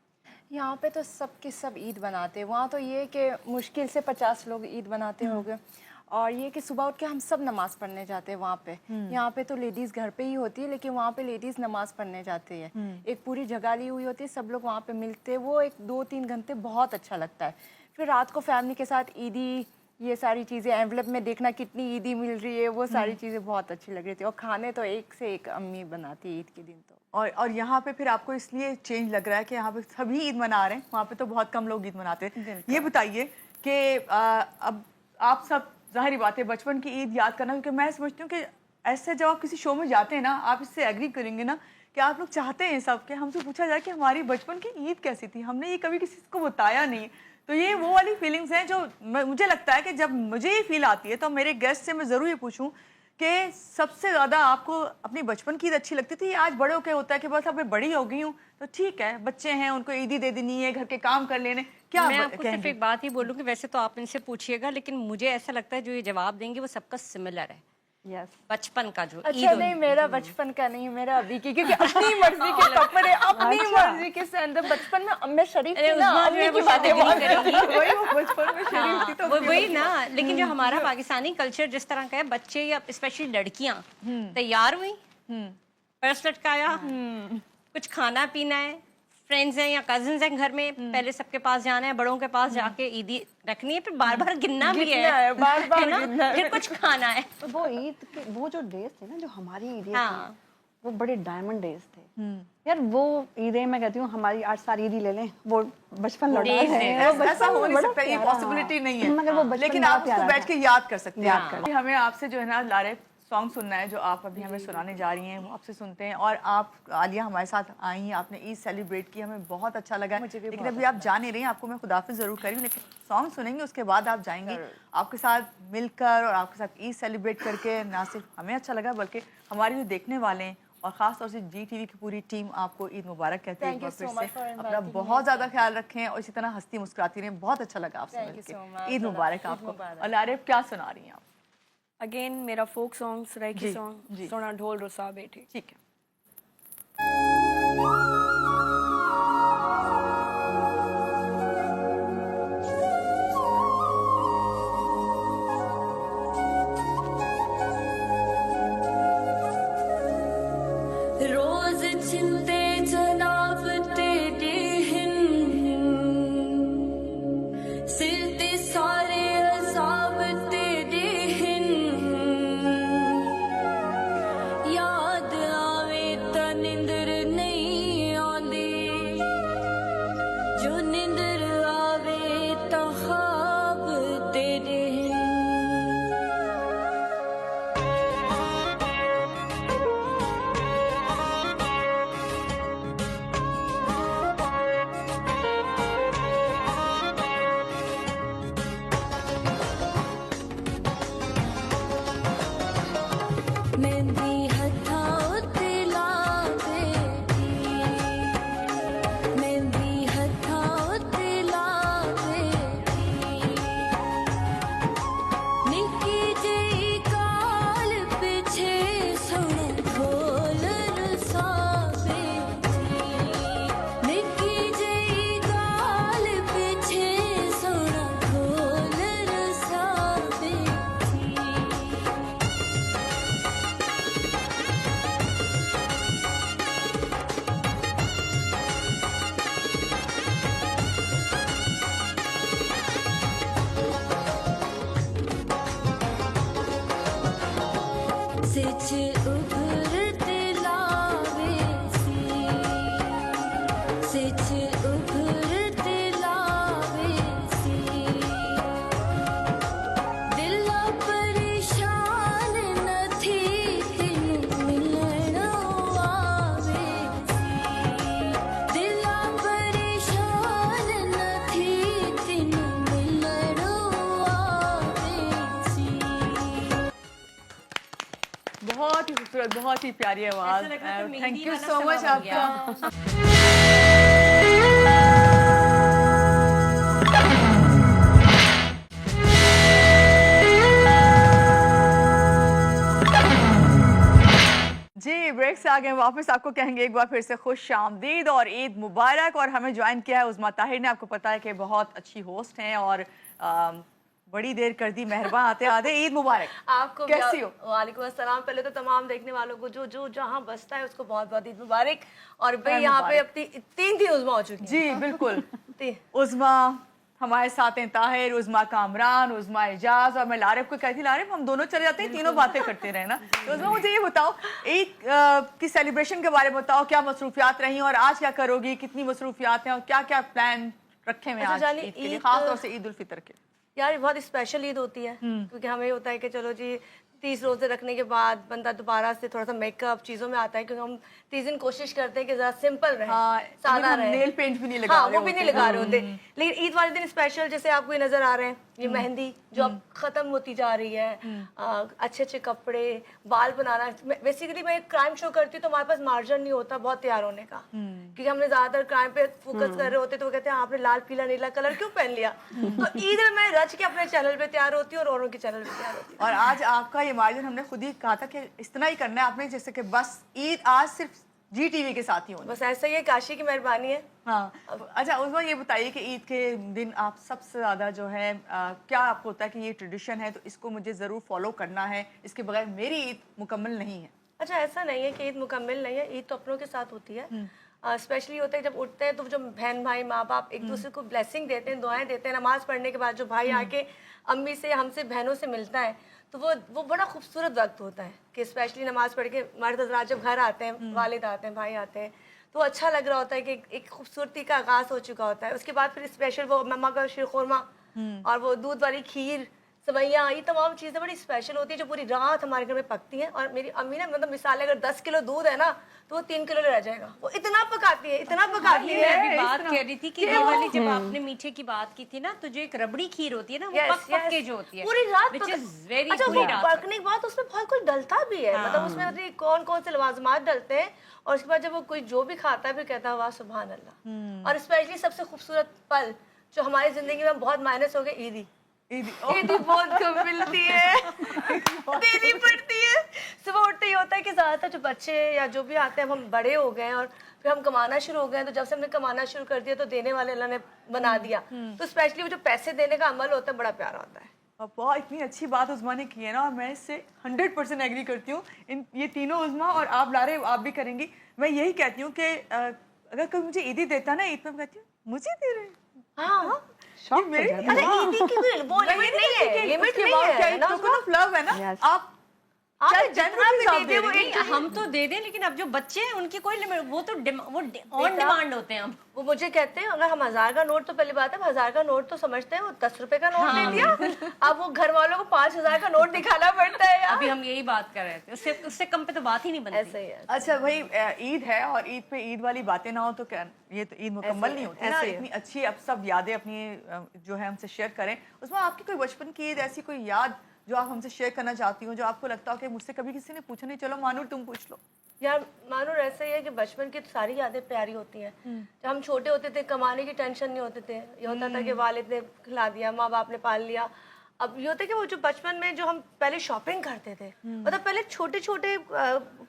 यहाँ पे तो सब के सब ईद बनाते हैं, वहाँ तो ये कि मुश्किल से 50 लोग ईद बनाते होंगे। और ये कि सुबह उठ के हम सब नमाज पढ़ने जाते हैं वहाँ पे। यहाँ पे तो लेडीज़ घर पे ही होती है, लेकिन वहाँ पे लेडीज़ नमाज पढ़ने जाते हैं। एक पूरी जगह ली हुई होती है, सब लोग वहाँ पे मिलते हैं, वो एक 2-3 घंटे बहुत अच्छा लगता है। फिर रात को फैमिली के साथ ईदी, ये सारी चीज़ें एनवलप में देखना कितनी ईदी मिल रही है, वो सारी चीज़ें बहुत अच्छी लग रही थी। और खाने तो एक से एक अम्मी बनाती है ईद के दिन। तो और यहाँ पे फिर आपको इसलिए चेंज लग रहा है कि यहाँ पे सभी ईद मना रहे हैं, वहाँ पे तो बहुत कम लोग ईद मनाते हैं। ये बताइए कि अब आप सब ज़ाहिर बात है बचपन की ईद याद करना, क्योंकि मैं समझती हूँ कि ऐसे जब आप किसी शो में जाते हैं ना, आप इससे एग्री करेंगे ना कि आप लोग चाहते हैं सब कि हमसे पूछा जाए कि हमारी बचपन की ईद कैसी थी, हमने ये कभी किसी को बताया नहीं। तो ये वो वाली फीलिंग्स हैं जो मुझे लगता है कि जब मुझे ये फील आती है तो मेरे गेस्ट से मैं ज़रूर ये पूछूं कि सबसे ज़्यादा आपको अपनी बचपन की ईद अच्छी लगती थी। आज बड़े होकर होता है कि बस अब मैं बड़ी हो गई हूँ तो ठीक है, बच्चे हैं, उनको ईदी दे देनी है, घर के काम कर लेने। क्या मैं आपको सिर्फ एक बात ही बोलूँगी, वैसे तो आप इनसे पूछिएगा, लेकिन मुझे ऐसा लगता है जो ये जवाब देंगे वो सबका सिमिलर है। यस, बचपन का जो अच्छा नहीं, मेरा बचपन का नहीं, मेरा अभी की, क्योंकि अपनी मर्जी के कपड़े, अपनी मर्जी के अंदर। बचपन में मैं शरीफ थी ना, अम्मी की बातें बहुत करेंगी। वही वो बचपन में शरीफ थी तो वही ना। लेकिन जो हमारा पाकिस्तानी कल्चर जिस तरह का है, बच्चे या स्पेशली लड़कियां तैयार हुई, पर्स लटकाया, कुछ खाना पीना है, फ्रेंड्स हैं या कजिन्स हैं घर में, पहले सबके पास जाना है, बड़ों के पास जाके ईदी रखनी है, फिर बार बार गिनना भी है, बार-बार है ना, गिनना है। फिर कुछ खाना है। तो वो ईद के वो जो डेज थे ना, जो हमारी ईदें हाँ। थी, वो बड़े डायमंड डेज थे यार। वो ईदें मैं कहती हूँ हमारी 8 साल ईदी ले लें, वो बचपन लौटा Days है। है। वो ऐसा हो नहीं बड़ा सकता, ये प्यारा, पॉसिबिलिटी नहीं है, मगर वो बचपन लेकिन बड़ा आप उसको प्यारा बैठ था। के याद कर सकते याद कर हैं। हमें आपसे जो है ना लारे सॉन्ग सुनना है जो आप अभी हमें सुनाने जा रही हैं, वो आपसे सुनते हैं। और आप आलिया हमारे साथ आई हैं, आपने ईद सेलिब्रेट की, हमें बहुत अच्छा लगा। लेकिन अभी आप जा नहीं रही हैं, आपको मैं खुदाफिज जरूर करी हूँ, लेकिन सॉन्ग सुनेंगे उसके बाद आप जाएंगी। आपके साथ मिलकर और आपके साथ ईद सेलिब्रेट करके ना सिर्फ हमें अच्छा लगा, बल्कि हमारे जो देखने वाले हैं और ख़ास तौर से GTV की पूरी टीम आपको ईद मुबारक कहते हैं। Thank you एक बार so फिर much से for अपना inviting बहुत me. ज़्यादा ख्याल रखें और इसी तरह हंसती मुस्कुराती रहें। बहुत अच्छा लगा आपसे Thank you मिलके। so much. ईद मुबारक ईद आपको। मुबारक। और लारे क्या सुना रही हैं आप? अगेन मेरा फोक सॉन्ग, सराइकी जी, सॉन्ग, जी। सोना ढोल रुसा बैठी। ठीक है। रोज चिंते जनाब तेरे हिन सिर ते सारे अजाब तेरे हिन याद आवे ता निंदर नहीं आंदी जो निंदर आवे ता ख्वाब तेरे हिन मेहंदी हथा उत्ते लावे मेहंदी हथा उत्ते लावे निक्की जेही काल पिछे सोना ढोल रुसावे निक्की जेही काल पिछे सोना ढोल रुसावे सिच उभरते लावे सिच उभरते लावे दिला परेशान न थी तेनू मिलण बहुत ही खूबसूरत, बहुत ही प्यारी आवाज। ऐसा लग रहा था थैंक मेहंदी यू वाला सो समा मच बन गया। आपका। जी ब्रेक से आ गए वापस। आपको कहेंगे एक बार फिर से खुश आमदीद और ईद मुबारक। और हमें ज्वाइन किया है उज़मा ताहिर ने। आपको पता है कि बहुत अच्छी होस्ट हैं और बड़ी देर कर दी, मेहरबान आते आते। ईद मुबारक। आपको कैसी हो? वालेकुम अस्सलाम। पहले तो तमाम देखने वालों को जो जो जहाँ बसता है उसको बहुत बहुत ईद मुबारक। और भाई ईद यहाँ पे मुबारक। अपनी तीन उज़्मा हो चुकी हैं। जी बिल्कुल। ती- उज़मा हमारे साथ हैं ताहिर, उज़मा कामरान, उज़मा एजाज और मैं लारिफ को कहती लारिफ हम दोनों चले जाते हैं, तीनों बातें करते रहे ना। तो उज़मा मुझे ये बताओ, ईद की सेलिब्रेशन के बारे में बताओ, क्या मसरूफियात रही और आज क्या करोगी, कितनी मसरूफियात हैं और क्या क्या प्लान रखे हुए हैं अच्छा आज जानी, ईद के लिए, ईद- खासतौर से ईद उल फितर के? यार ये बहुत स्पेशल ईद होती है क्योंकि हमें होता है कि चलो जी 30 रोजे रखने के बाद बंदा दोबारा से थोड़ा सा मेकअप चीजों में आता है, क्योंकि हम 30 दिन कोशिश करते हैं कि जरा सिंपल रहे, हाँ, सादा हम रहे। नेल पेंट भी नहीं लगा हाँ रहे वो भी नहीं होते। लगा रहे होते। लेकिन ईद वाले दिन स्पेशल जैसे आपको ये नजर आ रहे हैं, ये मेहंदी जो अब खत्म होती जा रही है, अच्छे अच्छे कपड़े, बाल बनाना। बेसिकली मैं एक क्राइम शो करती हूँ तो हमारे पास मार्जिन नहीं होता बहुत तैयार होने का, क्योंकि हमने ज्यादातर क्राइम पे फोकस कर रहे होते तो वो कहते हैं आपने लाल पीला नीला कलर क्यों पहन लिया। तो ईद में मैं रच के अपने चैनल पे तैयार होती हूँ और औरों के चैनल पे तैयार होती हूँ। और आज आपका ये मार्जिन हमने खुद ही कहा था कि इस तरह ही करना है आपने, जैसे कि बस ईद आज सिर्फ जी टीवी के साथ ही होना। बस ऐसा ही है, काशी की मेहरबानी है। हाँ अच्छा उस ये बताइए कि ईद के दिन आप सबसे ज़्यादा जो है क्या आपको होता है कि ये ट्रेडिशन है तो इसको मुझे ज़रूर फॉलो करना है, इसके बगैर मेरी ईद मुकम्मल नहीं है? अच्छा ऐसा नहीं है कि ईद मुकम्मल नहीं है, ईद तो अपनों के साथ होती है। स्पेशली होता है जब उठते हैं तो जो बहन भाई माँ बाप एक दूसरे को ब्लेसिंग देते हैं, दुआएं देते हैं। नमाज पढ़ने के बाद जो भाई आके अम्मी से हमसे बहनों से मिलता है तो वो बड़ा खूबसूरत वक्त होता है कि स्पेशली नमाज पढ़ के मर्द हज़रात जब घर आते हैं, वालिद आते हैं, भाई आते हैं, तो अच्छा लग रहा होता है कि एक खूबसूरती का आगाज़ हो चुका होता है। उसके बाद फिर स्पेशल वो मम्मा का शीरखुरमा और वो दूध वाली खीर, सवैयाँ, ये तमाम चीज़ें बड़ी स्पेशल होती है जो पूरी रात हमारे घर में पकती हैं। और मेरी अम्मी ना मतलब मिसाल अगर 10 किलो दूध है ना तो वो 3 किलो रह जाएगा, वो इतना पकाती है, इतना पकाती मैं है। अभी बात कह रही थी कि ये वाली जब आपने मीठे की बात की थी ना, तो जो एक रबड़ी खीर होती है ना, वो Yes, पक पक yes. के जो होती है, पूरी रात which is very अच्छा पूरी वो रात तक। पकने के बाद उसमें बहुत कुछ डलता भी है, मतलब उसमें पता नहीं कौन कौन से लवाजमात डलते हैं। और उसके बाद जब वो कोई जो भी खाता है फिर कहता है वाह सुभान अल्लाह। और स्पेशली सबसे खूबसूरत पल जो हमारी जिंदगी में बहुत माइनस हो गए, ईदी। ईदी बहुत कम मिलती है, देनी पड़ती है। सुबह उठते ही होता है कि ज्यादातर जो बच्चे या जो भी आते हैं, हम बड़े हो गए हैं और फिर हम कमाना शुरू हो गए हैं, तो जब से हमने कमाना शुरू कर दिया तो देने वाले अल्लाह ने बना दिया। तो स्पेशली वो जो पैसे देने का अमल होता है बड़ा प्यारा होता है। अब बहुत इतनी अच्छी बात उज़मा ने की है ना और मैं इससे 100% एग्री करती हूँ। ये तीनों उज़मा और आप लारे आप भी करेंगी। मैं यही कहती हूँ कि अगर कोई मुझे ईदी देता ना ईद पे, मैं कहती हूँ मुझे दे रहे हैं। हाँ शौक ये हो मेरे- जाता है। अरे ईदी की कोई वो लिमिट नहीं है, लिमिट नहीं है ना उसमें। फ्लव है ना। Yes. आप आप चाहे जितना 10 भी रुपीस आप दे दे दे वो रही एक नहीं, हम तो दे दें, लेकिन अब जो बच्चे हैं उनकी कोई लिमिट, वो तो ऑन डिमांड होते हैं। अब वो मुझे कहते हैं अगर हम 1000 का नोट, तो पहली बात है 1000 का नोट तो समझते हैं, वो 10 रुपए का नोट दे दिया। अब वो घर वालों को 5000 का नोट दिखाना पड़ता है यार। अभी हम यही बात कर रहे थे, उससे कम पे तो बात ही नहीं बनती। ऐसा ही है। अच्छा भाई ईद है और ईद पे ईद वाली बातें ना हो तो क्या ये तो ईद मुकम्मल नहीं होती ना। ऐसे ही है। इतनी अच्छी अब सब यादें अपनी जो है हमसे शेयर करें। उसमें आपकी कोई बचपन की ईद ऐसी कोई याद जो आप हमसे शेयर करना चाहती हो, जो आपको लगता हो कि मुझसे कभी किसी ने पूछा नहीं, चलो मानूर तुम पूछ लो? यार मानो ऐसा ही है कि बचपन की तो सारी यादें प्यारी होती हैं। जब हम छोटे होते थे कमाने की टेंशन नहीं होते थे, ये होता था कि वालिद ने खिला दिया, माँ बाप ने पाल लिया। अब ये होता है कि वो जो बचपन में जो हम पहले शॉपिंग करते थे, मतलब पहले छोटे छोटे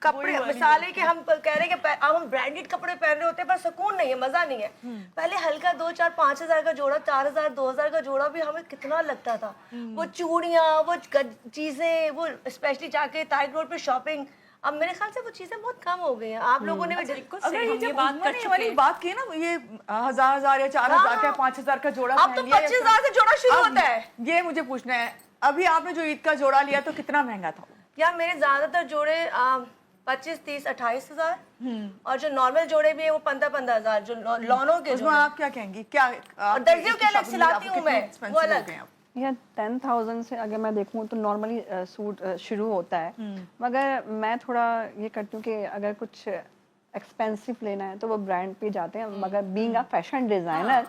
कपड़े, मिसाल है कि हम कह रहे हैं कि अब हम ब्रांडेड कपड़े पहन रहे होते हैं पर सुकून नहीं है, मजा नहीं है। पहले हल्का 2-4-5 का जोड़ा, 4,000-2,000 का जोड़ा भी हमें कितना लगता था। वो चूड़ियाँ, वो चीजें, वो स्पेशली जाके टाइगर रोड पे शॉपिंग, अब मेरे ख्याल से वो चीजें बहुत कम हो गई हैं। आप लोगों ने भी अगर ये हम ये जब बात उज़मा कर ने ये चुके वाली हैं। बात की ना, ये 1000 या 4000 का 5000 का जोड़ा अब तो पहन लिया या 25,000 से जोड़ा शुरू अब होता है। ये मुझे पूछना है, अभी आपने जो ईद का जोड़ा लिया तो कितना महंगा था? यार मेरे ज्यादातर जोड़े 25, 30, 28,000 और जो नॉर्मल जोड़े भी है वो 15-15,000 जो लॉनों के उसमें जोड़े। आप क्या कहेंगी? क्या और दर्जियों के अलग सिलाती हूँ मैं, वो अलग। या 10,000 से अगर मैं देखूं तो नॉर्मली सूट शुरू होता है, मगर मैं थोड़ा ये करती हूँ कि अगर कुछ एक्सपेंसिव लेना है तो वो ब्रांड पे जाते हैं, मगर बीइंग अ फैशन डिजाइनर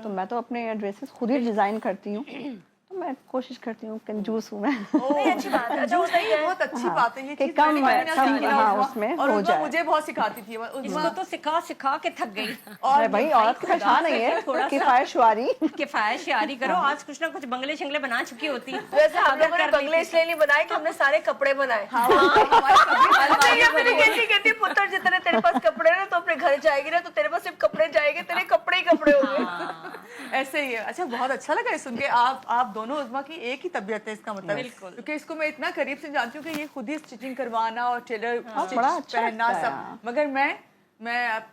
तो मैं तो अपने ड्रेसेस खुद ही डिजाइन करती हूँ, तो मैं कोशिश करती हूँ, कंजूस हूँ मैं। नहीं अच्छी बात है। अच्छा उसका ये बहुत अच्छी बात है ये कि चीज़ कम मैंने कभी ना कम, सीखी ना हाँ, उस्मा। उसमें और हो उस्मा जाए। मुझे बहुत सिखाती थी इसको उस्मा तो सिखा सिखा के थक गई। अरे भाई औरत की पहचान नहीं है, किफायत शुआरी। किफायत शायरी करो, आज कुछ ना कुछ बंगले शंगले बना चुकी होती है। वैसे हम लोगों ने बंगले इसलिए नहीं बनाए कि हमने सारे कपड़े बनाए। कहती पुत्र जितने तेरे पास कपड़े ना तो अपने घर जाएगी ना तो तेरे पास सिर्फ कपड़े जाएंगे, तेरे कपड़े ही कपड़े होंगे। ऐसे ही है। अच्छा बहुत अच्छा लगा ये सुन के। आप दोनों उस्मा की एक ही तबीयत है इसका मतलब। बिल्कुल। क्योंकि इसको मैं इतना करीब से जानती हूँ कि ये खुद ही स्टिचिंग करवाना और टेलर बड़ा अच्छा पहनना लगता है, सब। मगर मैं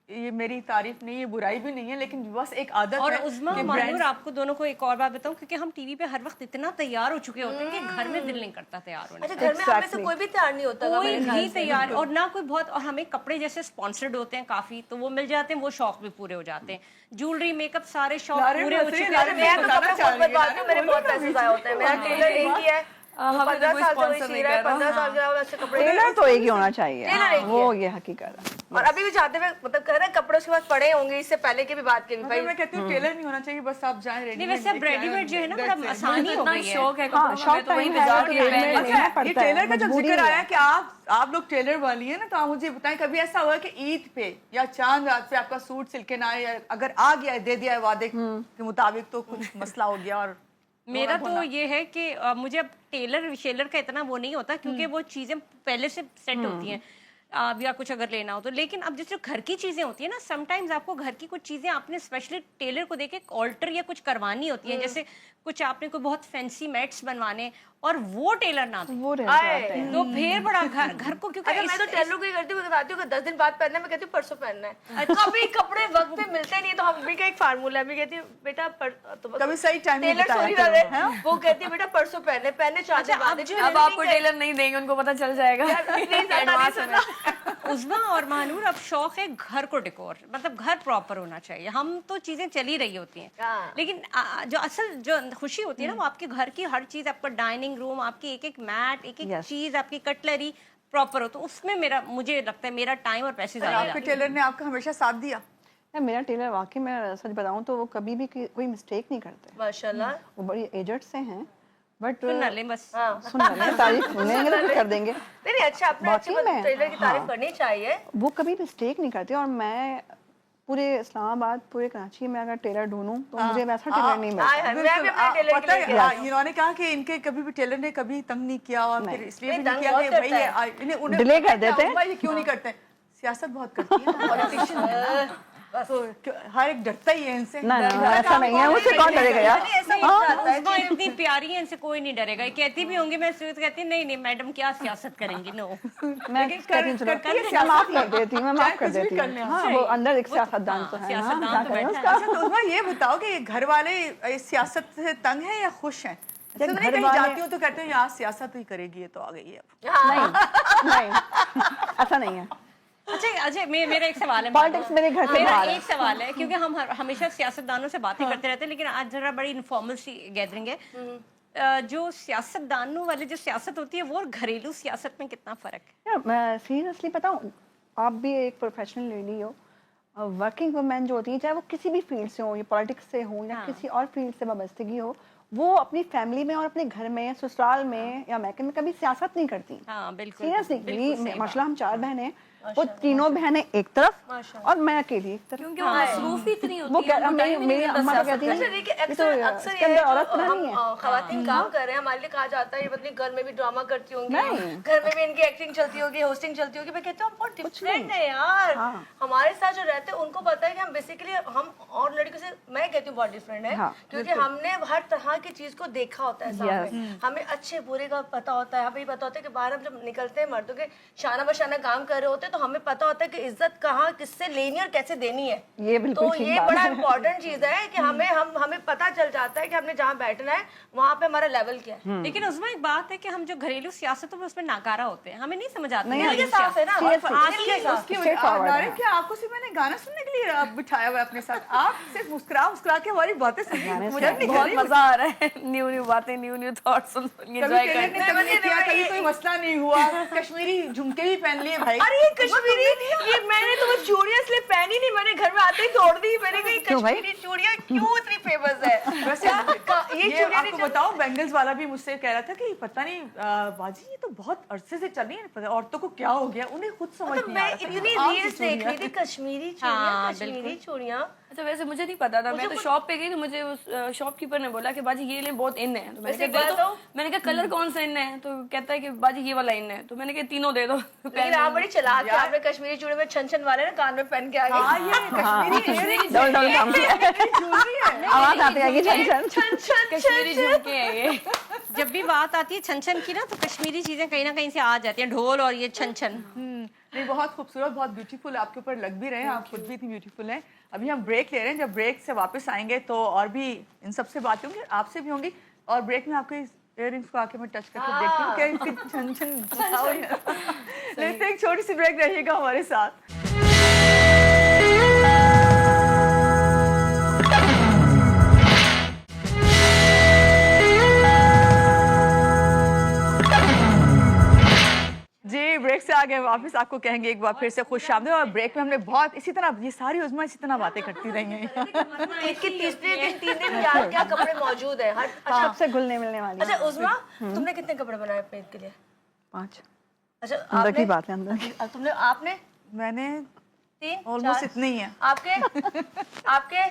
ये मेरी तारीफ नहीं है, बुराई भी नहीं है, लेकिन बस एक आदत और है उस्मा कि मानूर brands- आपको दोनों को एक और बात बताऊं, क्योंकि हम टीवी पे हर वक्त इतना तैयार हो चुके होते हैं कि घर में दिल नहीं करता तैयार होने अच्छा का। घर में हमें से कोई भी तैयार नहीं होता कोई भी तैयार, और ना कोई बहुत, और हमें कपड़े जैसे स्पॉन्सर्ड होते हैं काफी, तो वो मिल जाते हैं, वो शौक भी पूरे हो जाते हैं। ज्वेलरी मेकअप सारे शौक लारे पूरे हो बस ये चुके लारे हैं। मैं तो बताना कपड़े चाह खुद रही है, बनवाती हूँ, मेरे बहुत पैसे जाया होते हैं। मेरा टेलर एक ही है, हमें 15 कोई साल से वही sponsor सी नहीं रहा है, कर रहा। 15 साल के वैसे कपड़े। टेलर तो एक ही होना चाहिए, टेलर एक ही वो है। ये हकीकत है। और अभी भी चाहते हुए मतलब कह रहे हैं कपड़े उसके पास पड़े होंगे इससे पहले के भी बात के भी मगर भाई। मैं कहती हूँ टेलर नहीं होना चाहिए, बस आप जाएं नहीं रेडीमेड वैसे अब रेडीमेड जो है ना बड़ा आसानी हो इतना गई है। शौक है हाँ, कपड़ों का, शॉर्ट मैं तो वहीं टाइम पे है तो जाके रेडीमेड पहन लेना ये पड़ता है, टेलर का जब मजबूरी जिक्र है। आया कि आप लोग टेलर वाली है ना, तो आप मुझे बताएं कभी ऐसा हुआ कि ईद पे या चांद रात पे आपका सूट सिल्के ना आए, या अगर आ गया है, दे दिया है वादे के मुताबिक, तो कुछ मसला हो गया? और मेरा तो ये है कि मुझे अब टेलर शेलर का इतना वो नहीं होता, क्योंकि वो चीजें पहले से सेट होती हैं। या कुछ अगर लेना हो तो, लेकिन अब जैसे घर की चीजें होती है ना, समटाइम्स आपको घर की कुछ चीजें आपने स्पेशली टेलर को देके ऑल्टर या कुछ करवानी होती है। जैसे कुछ आपने कोई बहुत फैंसी मैट्स बनवाने और वो टेलर ना दे, वो रह जाते हैं। तो फिर बड़ा घर को, क्योंकि अच्छा मैं तो टेलर को ही करती हूँ, बताती हूँ कि 10 दिन बाद पहनना है, मैं कहती हूँ परसों पहनना है। कभी कपड़े वक्त पे मिलते नहीं, तो हम भी का एक फार्मूला है, मैं कहती हूँ बेटा कभी सही टाइम नहीं टेलर बताया सॉरी करो, रहे, हाँ? वो कहती है बेटा परसों पहनने 4 दिन बाद। अब आपको टेलर नहीं देंगे, उनको पता चल जाएगा एडवांस में। उस्मा और महानूर अब शौक है घर को डेकोर, मतलब घर प्रॉपर होना चाहिए। हम तो चीजें चली रही होती हैं, हाँ। लेकिन जो असल जो खुशी होती है ना, वो आपके घर की हर चीज, आपका डाइनिंग रूम, आपकी एक एक मैट, एक एक Yes. चीज, आपकी कटलरी प्रॉपर हो, तो उसमें मुझे लगता है मेरा टाइम और पैसे ज्यादा आपके जाते हैं। टेलर ने आपका हमेशा साथ दिया? यार, मेरा टेलर वाकई मैं सच बताऊं तो वो कभी भी कोई मिस्टेक नहीं करते। माशाल्लाह। वो बड़ी एजड से हैं, बट सुन ना लें बस। सुन रहे तारीफ सुनेंगे तो फिर कर देंगे। नहीं अच्छा, अपने अच्छे वाकई में, टेलर की तारीफ हाँ। करनी चाहिए। वो कभी मिस्टेक नहीं करते। और मैं पूरे इस्लामाबाद, पूरे कराची में अगर टेलर ढूंढूं तो मुझे वैसा टेलर नहीं मिलता। मैं भी अपने टेलर के पता लिए है, हाँ, इन्होंने कहा कि इनके कभी भी टेलर ने कभी तंग नहीं किया, और फिर इसलिए भी नहीं, नहीं किया तंग कि बहुत भाई करता ये इन्हें उन्हें Delay पता कर है देते क्या, ये क्यों नहीं करते? सियासत बहुत करती है, पॉलिटिशियन है ना, तो हर एक डरता ही है इनसे। ना ना ऐसा नहीं है, उससे कौन डरेगा यार। उस्मा इतनी प्यारी है, इनसे कोई नहीं डरेगा। ये कहती भी होंगी, मैं कहती नहीं नहीं मैडम क्या सियासत करेंगी, नो। मैं कहती हूँ चलो मैं माफ कर देती हूँ, मैं माफ कर देती हूँ। हाँ, वो अंदर एक सियासतदान तो है ना, सियासतदान क्या तो करें बैठा उसका। अच्छा तो उस्मा ये बताओ कि घर वाले इस सियासत से तंग है या खुश हैं? ऐसा तो नहीं घर कहीं वाले- जाती हूँ तो कहते हैं यार सियासत ही करेगी, ये तो आ गई है अब। नहीं ऐसा नहीं है। अच्छा मेरा एक सवाल है। Politics मेरे घर से मेरा बाहर है। एक सवाल है, क्योंकि हम हमेशा सियासतदानों से बातें करते रहते हैं, लेकिन आज जरा बड़ी इनफॉर्मल सी गैदरिंग है। जो सियासतदानों वाली जो सियासत होती है, वो और घरेलू सियासत में कितना फर्क है? यार मैं सीरियसली बताऊँ, आप भी एक प्रोफेशनल लेडी हो, वर्किंग वुमेन जो होती है, चाहे वो किसी भी फील्ड से हो, या पॉलिटिक्स से हो या किसी और फील्ड से वाबस्तगी हो, वो अपनी फैमिली में और अपने घर में, ससुराल में या मैके में कभी सियासत नहीं करती। हाँ बिल्कुल सीरियसली माशाल्लाह हम 4 बहनें, वो तीनों बहनें एक तरफ और मैं अकेली एक तरफ। क्योंकि वो मसरूफ ही इतनी वो होती है, मेरी अम्मा तो कहती है अच्छा देखिए, ये तो अक्सर इसके ये अंदर है औरत जो नहीं है। हम खवातीन काम कर रहे हैं, हमारे लिए कहा जाता है ये पत्नी घर में भी ड्रामा करती होंगी, नहीं। घर में भी इनकी एक्टिंग चलती होगी, होस्टिंग चलती होगी। मैं कहती हूँ हम बहुत डिफरेंट है यार। हाँ। हमारे साथ जो रहते हैं उनको पता है कि हम बेसिकली हम और लड़कियों से, मैं कहती हूँ बहुत डिफरेंट है, हाँ, क्योंकि हमने हर तरह की चीज को देखा होता है सामने। हमें अच्छे बुरे का पता होता है, हमें पता होता है कि बाहर हम जब निकलते हैं मर्दों के शाना बशाना काम कर रहे होते हैं, तो हमें पता होता है कि इज्जत कहाँ किससे लेनी और कैसे देनी है। ये बिल्कुल तो ठीक ये बात बड़ा है। इम्पोर्टेंट चीज है कि हमें पता चल जाता है कि हमने जहाँ बैठना है वहाँ पे हमारा लेवल क्या है। लेकिन उसमें एक बात है कि हम जो घरेलू सियासत में उसमें नाकारा होते हैं, हमें नहीं समझ आता नहीं, घरेलू ये साफ है ना। सियासत। और Seriously, आज के उसकी Straightforward नारे है। क्या आपको सिर्फ मैंने गाना सुनने के लिए बिठाया हुआ है अपने साथ? आप सिर्फ मुस्कुरा मुस्कुरा के हमारी बातें सुनिए, मुझे नहीं बहुत कर रही। मजा आ रहा है न्यू बातें, न्यू थॉट्स कभी एंजॉय टेलर करते ने हैं। कभी किया, कभी कोई मसला नहीं हुआ, कश्मीरी झुमके भी पहन लिए भाई। अरे ये कश्मीरी, ये मैंने तो वो चूड़ियां इसलिए पहनी नहीं, मैंने घर में आते ही तोड़ दी। मैंने कहा क्यों भाई? कश्मीरी चूड़ियां क्यों इतनी फेमस है? वैसे ये ये चूड़ियां आपको बताओ, बैंगल्स वाला भी मुझसे कह रहा था कि पता नहीं बाजी ये तो बहुत अरसे से चल रही है, पता औरतों को क्या हो गया, उन्हें खुद समझ मतलब नहीं आ मैं रहा था। इतनी आप रील्स चूड़ियां। देख रही थी कश्मीरी चूड़ियां, कश्मीरी चूड़ियां। अच्छा वैसे मुझे नहीं पता था, मैं तो शॉप पे गई तो मुझे उस शॉपकीपर ने बोला कि बाजी ये ले बहुत इन है, तो मैंने वैसे कहा दे एक दो। बात मैंने कहा कलर कौन सा इन है, तो कहता है कि बाजी ये वाला इन है, तो मैंने कहा तीनों दे दो। लेकिन आप बड़ी चालाक है, आपने कश्मीरी चूड़े में छन वाले ना कान में पहन के आ हाँ गई। ये कश्मीरी डबल डबल काम किया है। ज्वेलरी है। आवाज आती है कि छन छन। कश्मीरी झुमके हैं ये। जब भी बात आती है छन छन की ना, तो कश्मीरी चीजें कहीं ना कहीं से आ जाती हैं, ढोल और ये छन छन। नहीं बहुत खूबसूरत, बहुत ब्यूटीफुल, आपके ऊपर लग भी रहे हैं, आप खुद भी इतनी ब्यूटीफुल हैं। अभी हम ब्रेक ले रहे हैं, जब ब्रेक से वापस आएंगे तो और भी इन सबसे बातें होंगी, आपसे भी होंगी, और ब्रेक में आपके इयररिंग्स को आके मैं टच करके देखती हूँ कि इसकी छन छन। लेते हैं एक छोटी सी ब्रेक, रहिएगा हमारे साथ। जी ब्रेक से आ गए वापस, आपको कहेंगे एक बार फिर से खुश आमदीद। और ब्रेक में हमने बहुत इसी तरह, ये सारी उज़्मा इसी तरह बातें करती रही हैं। ईद के तीसरे दिन 3 दिन क्या क्या कपड़े मौजूद है? अच्छा सबसे घुलने मिलने वाली अच्छा उज़्मा, तुमने कितने कपड़े बनाए अपने ईद के लिए? 5 अच्छा अंदर की आपने बात है, अंदर की। तुमने आपने मैंने 3 ऑलमोस्ट इतने ही है। आपके आपके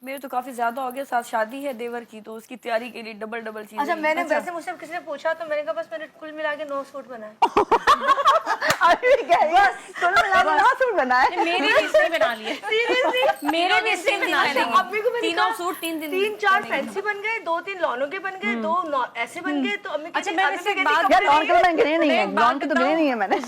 मेरे तो काफी ज्यादा हो गया, साथ शादी है देवर की, तो उसकी तैयारी के लिए डबल चीजें। अच्छा मैंने वैसे मुझसे किसी ने पूछा तो मैंने कहा बस मैंने कुल मिला के 9 सूट बनाए। अभी क्या है? कुल मिला के 9 सूट बनाए। मेरे भी इसने बना लिए, सीरियसली मेरे भी इसने बना लिए। अम्मी को मैंने तीनों कहा, सूट 3 दिन 3-4 फैंसी बन गए, 2-3 लॉनों के बन गए, 2 ऐसे बन गए। तो अम्मी अच्छा, मैं वैसे एक बात- यार लॉन के तो मैंने गिने नहीं है, लॉन के तो गिने नहीं है मैंने।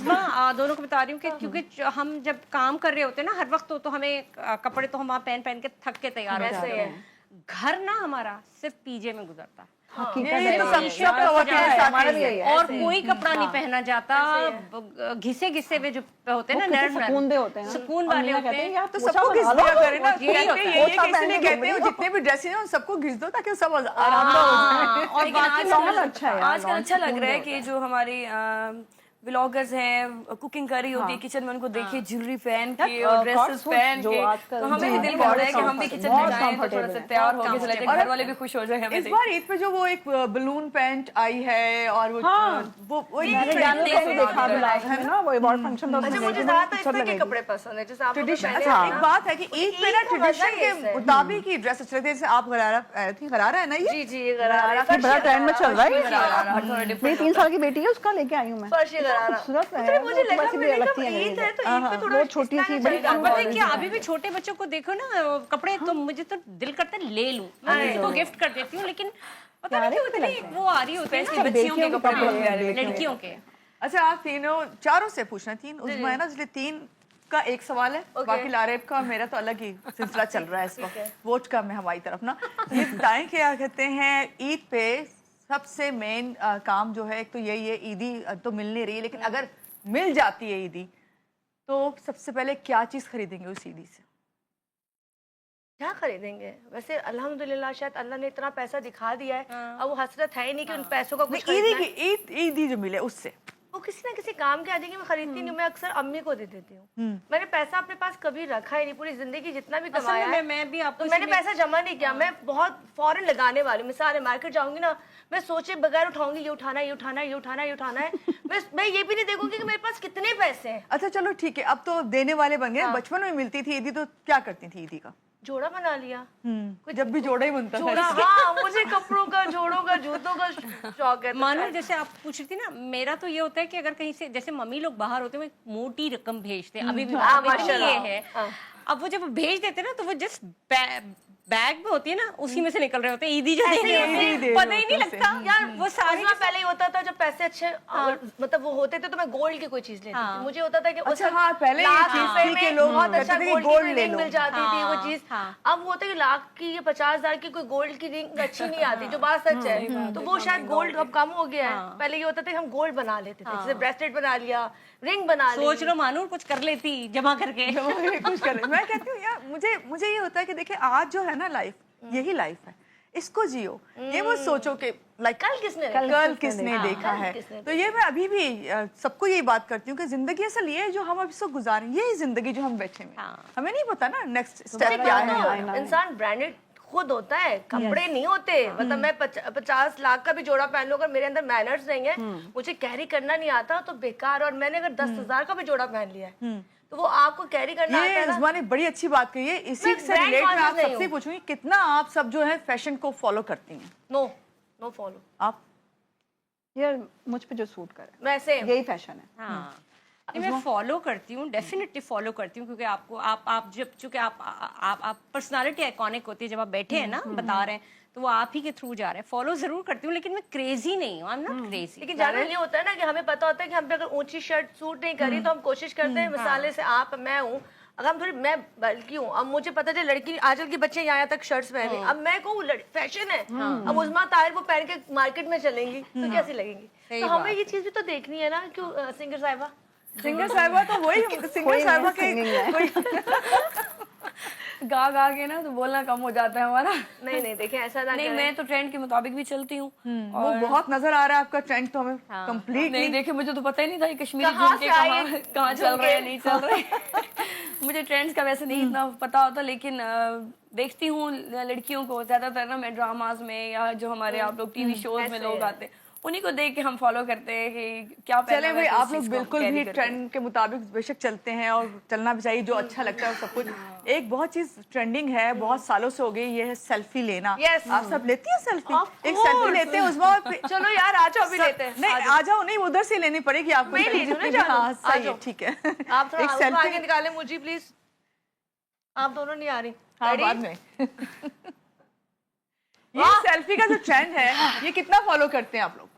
दोनों को बता रही हूँ कि क्योंकि हम जब काम कर रहे होते हैं ना हर वक्त, तो हमें कपड़े तो हम वहाँ पहन के थक के तैयार ऐसे होते है। हैं। घर ना हमारा सिर्फ पीजे में गुजरता है, ये तो संक्षिप्त हमारा होता है, हमारा भी यही है। और कोई कपड़ा नहीं पहना जाता। घिसे घिसे हुए जो होते हैं ना, नरम नरम, सुकून दे होते हैं ना। सुकून और वाले मीना होते कहते हैं हैं। यार तो पोछा सबको घिस बना दिया लो। करें ना, यही कहते होता हैं है। ये पोछा इसलिए पहन के कहते हैं घूम जितने भी ड्रेसेस हैं उन सबको घिस दो ताकि सब आराम हो जाए। और लेकिन बाकी लॉन अच्छा है यार, आजकल लॉन अच्छा लग सुकून रहा है दे कि जो हमारी व्लॉगर्स हैं, कुकिंग कर रही होती है किचन में, उनको देखिए ज्वेलरी पहन के और ड्रेसेस पहन जो के, आजकल तो हमें भी दिल बहुत कर रहा है कि हम भी किचन में बहुत जाएं तो थोड़ा comfortable सा है। तैयार होके चले जाएं, और घर वाले भी खुश हो जाए हमें इस देख बार ईद पे जो वो एक बलून पैंट आई है और वो वो मैंने जानू देख कैसे रही देखा हूँ, ब्लॉग में ना, वो अवार्ड फंक्शन था अच्छा उसमें मुझे देखी, ज्यादातर बहुत इस सब तरह के लगेगी। कपड़े पसंद है जैसे आप लोग ट्रेडिशन। पहने अच्छा हैं एक ना। बात है कि ईद पे ना ईद का मजा ट्रेडिशन ही के ऐसा है। मुताबिक ही ड्रेस अच्छे लगते हैं। जैसे आप गरारा थी, गरारा है ना ये? जी जी गरारा ये बड़ा ट्रेंड में चल रहा है फर्शी मेरी 3 साल की बेटी है, उसका लेके आई हूँ मैं। गरारा। खूबसूरत है, मतलब मुझे वो लगा वैसे भी मैंने अलग कहा थी ईद है तो हाँ, ईद पे हाँ, थोड़ा वो छोटी इस सी तरह बड़ी चलेगा। पता है क्या, अभी भी छोटे बच्चों को देखो ना कपड़े, तो मुझे तो दिल करता है ले लूं, मैं उसको गिफ्ट कर देती हूँ, लेकिन पता नहीं क्यों इतनी वो आ रही होती है ना बच्चियों के कपड़े, लड़कियों के। अच्छा आप तीनों चारों से पूछना, 3 उज़्मा है ना, इसलिए 3 का एक सवाल है, बाकी लारेब का मेरा तो अलग ही सिलसिला चल रहा है इस वक्त। वोट का मैं हमारी तरफ ना, ये बताएं क्या कहते हैं ईद पे सबसे मेन काम जो है, एक तो यही है ईदी तो मिल नहीं रही है, लेकिन अगर मिल जाती है ईदी तो सबसे पहले क्या चीज़ खरीदेंगे उस ईदी से? क्या खरीदेंगे? वैसे अल्हम्दुलिल्लाह शायद अल्लाह ने इतना पैसा दिखा दिया है, अब वो हसरत है ही नहीं कि उन पैसों का कुछ ईदी खरीदना है। की ईदी जो मिले उससे वो किसी ना किसी काम के आ जाएगी। मैं खरीदती नहीं हूँ, मैं अक्सर अम्मी को दे देती हूँ। मैंने पैसा अपने पास कभी रखा ही नहीं, पूरी जिंदगी जितना भी कमाया है मैं भी आपको तो मैंने पैसा जमा नहीं किया। मैं बहुत फौरन लगाने वाली हूँ। मिसाल है, मार्केट जाऊंगी ना, मैं सोचे बगैर उठाऊंगी, ये उठाना है, ये उठाना है, ये उठाना है, ये उठाना है। मैं ये भी नहीं देखूंगी कि मेरे पास कितने पैसे हैं। अच्छा चलो ठीक है, अब तो देने वाले बन गए। बचपन में मिलती थी ईदी तो क्या करती थी ईदी का? जोड़ा बना लिया। जब भी जोड़ा ही बनता था। जोड़ा, हाँ मुझे कपड़ों का, जोड़ों का, जूतों का शौक है। मानो जैसे आप पूछ रही थी ना, मेरा तो ये होता है कि अगर कहीं से जैसे मम्मी लोग बाहर होते हैं, वो एक मोटी रकम भेजते हैं, अभी भी हाँ, इतनी ये माशाल्लाह। है। अब वो जब भेज देते हैं ना, तो वो जस्ट बैग में होती है ना, उसी में से निकल रहे होते हैं ईदी जो दे रहे होते हैं, पता ही नहीं लगता यार। वो सारी उसमें पहले ही होता था जब पैसे अच्छे मतलब वो होते थे तो मैं गोल्ड की कोई चीज लेती थी। मुझे होता था कि अच्छा, हाँ, पहले ये चीज थी कि लोग बहुत अच्छा कहते थे कि गोल्ड gold की ले रिंग लो। मिल जाती थी वो चीज। अब वो होता है कि लाख की या 50,000 की कोई गोल्ड की रिंग अच्छी नहीं आती, जो बात सच है। तो वो शायद गोल्ड अब कम हो गया है। पहले ये होता था कि हम गोल्ड बना लेते थे, जैसे ब्रेसलेट बना लिया, रिंग बना ली। सोच लो मानो कुछ कर लेती जमा करके। कुछ कर मैं कहती हूँ यार, मुझे ये होता है कि देखिए आज जो है ना लाइफ, यही लाइफ है। इसको जियो, ये वो सोचो कि लाइक कल किसने देखा है। तो ये मैं अभी भी सबको यही बात करती हूँ कि जिंदगी असल ये है जो हम अब इसको गुजारें, यही जिंदगी जो हम बैठे हुए हैं। हमें नहीं पता ना नेक्स्ट स्टेप क्या है। इंसान ब्रांडेड खुद होता है, कपड़े नहीं होते। मतलब मैं 50 लाख का भी जोड़ा पहन लूं, अगर मेरे अंदर मैनर्स नहीं है, मुझे कैरी करना नहीं आता तो बेकार। और मैंने अगर 10,000 का भी जोड़ा पहन लिया है तो वो आपको कैरी करना आता है ना। उस्मा ने बड़ी अच्छी बात कही है। इसी से रिलेट मैं आप सबसे पूछूंगी, कितना आप सब जो है फैशन को फॉलो करती हैं? No follow. आप? यार मुझ पे जो सूट करे वैसे यही फैशन है। हाँ नहीं, मैं फॉलो करती हूँ, डेफिनेटली फॉलो करती हूँ, क्योंकि आपको आप जब चूंकि आप पर्सनालिटी आइकॉनिक होती है, जब आप बैठे हैं ना बता रहे हैं, तो वो आप ही के थ्रू जा रहे हैं। फॉलो जरूर करती हूँ, लेकिन मैं क्रेजी नहीं हूँ, आई एम नॉट क्रेजी। लेकिन ज्यादा ये होता है ना कि हमें पता होता है कि हम पे अगर ऊंची शर्ट सूट नहीं करी तो हम कोशिश करते हैं, मिसाले से आप मैं हूँ, अगर हम थोड़ी मैं बल्कि हूँ, अब मुझे पता है लड़की आजकल की बच्चे यहाँ तक शर्ट्स पहने, अब मैं कहूँ फैशन है, अब उस्मा ताहिर वो पहन के मार्केट में चलेंगी तो कैसी लगेंगी? तो हमें ये चीज भी तो देखनी है ना। क्यों सिंगर साहिबा? सिंगर साहिबा तो वही सिंगर साहिबा के गा के ना तो बोलना कम हो जाता है हमारा। नहीं देखें ऐसा ना नहीं, करें। मैं तो ट्रेंड के मुताबिक भी चलती हूँ। वो बहुत नजर आ रहा है आपका ट्रेंड, तो हमें कंप्लीट नहीं देखे, मुझे तो पता ही नहीं था ये कश्मीरी कहाँ झुमके से आए? कहाँ चल रहे हैं, नहीं चल रहे। मुझे ट्रेंड्स का वैसे नहीं इतना पता होता, लेकिन देखती हूँ लड़कियों को ज्यादातर ना, मैं ड्रामाज में या जो हमारे आप लोग टीवी शोज में लोग आते हैं उन्हीं को देख के हम फॉलो करते हैं कि क्या पहना चले हुआ भाई, है, तो आप उस लोग चीज़ को हम बिल्कुल carry भी करते हैं। ट्रेंड के मुताबिक बेशक चलते हैं और चलना भी चाहिए, जो अच्छा लगता है सब कुछ। एक बहुत चीज ट्रेंडिंग है, बहुत सालों से हो गई, ये है सेल्फी लेना। Yes. आप सब लेती हैं सेल्फी? Of एक सेल्फी लेते हैं उसमें और चलो यार आ जाओ, अभी लेते हैं। नहीं आ जाओ, नहीं उधर से लेनी पड़ेगी आपको। मैं ले लूं ना, जानो। हाँ सही है, जाओ। ठीक है। आप थोड़ा एक उसको सेल्फी आगे निकालें मुझे प्लीज। आप दोनों नहीं आ रही? हाँ Ready? बाद में। ये सेल्फी का जो ट्रेंड है, ये कितना फॉलो करते हैं आप लोग?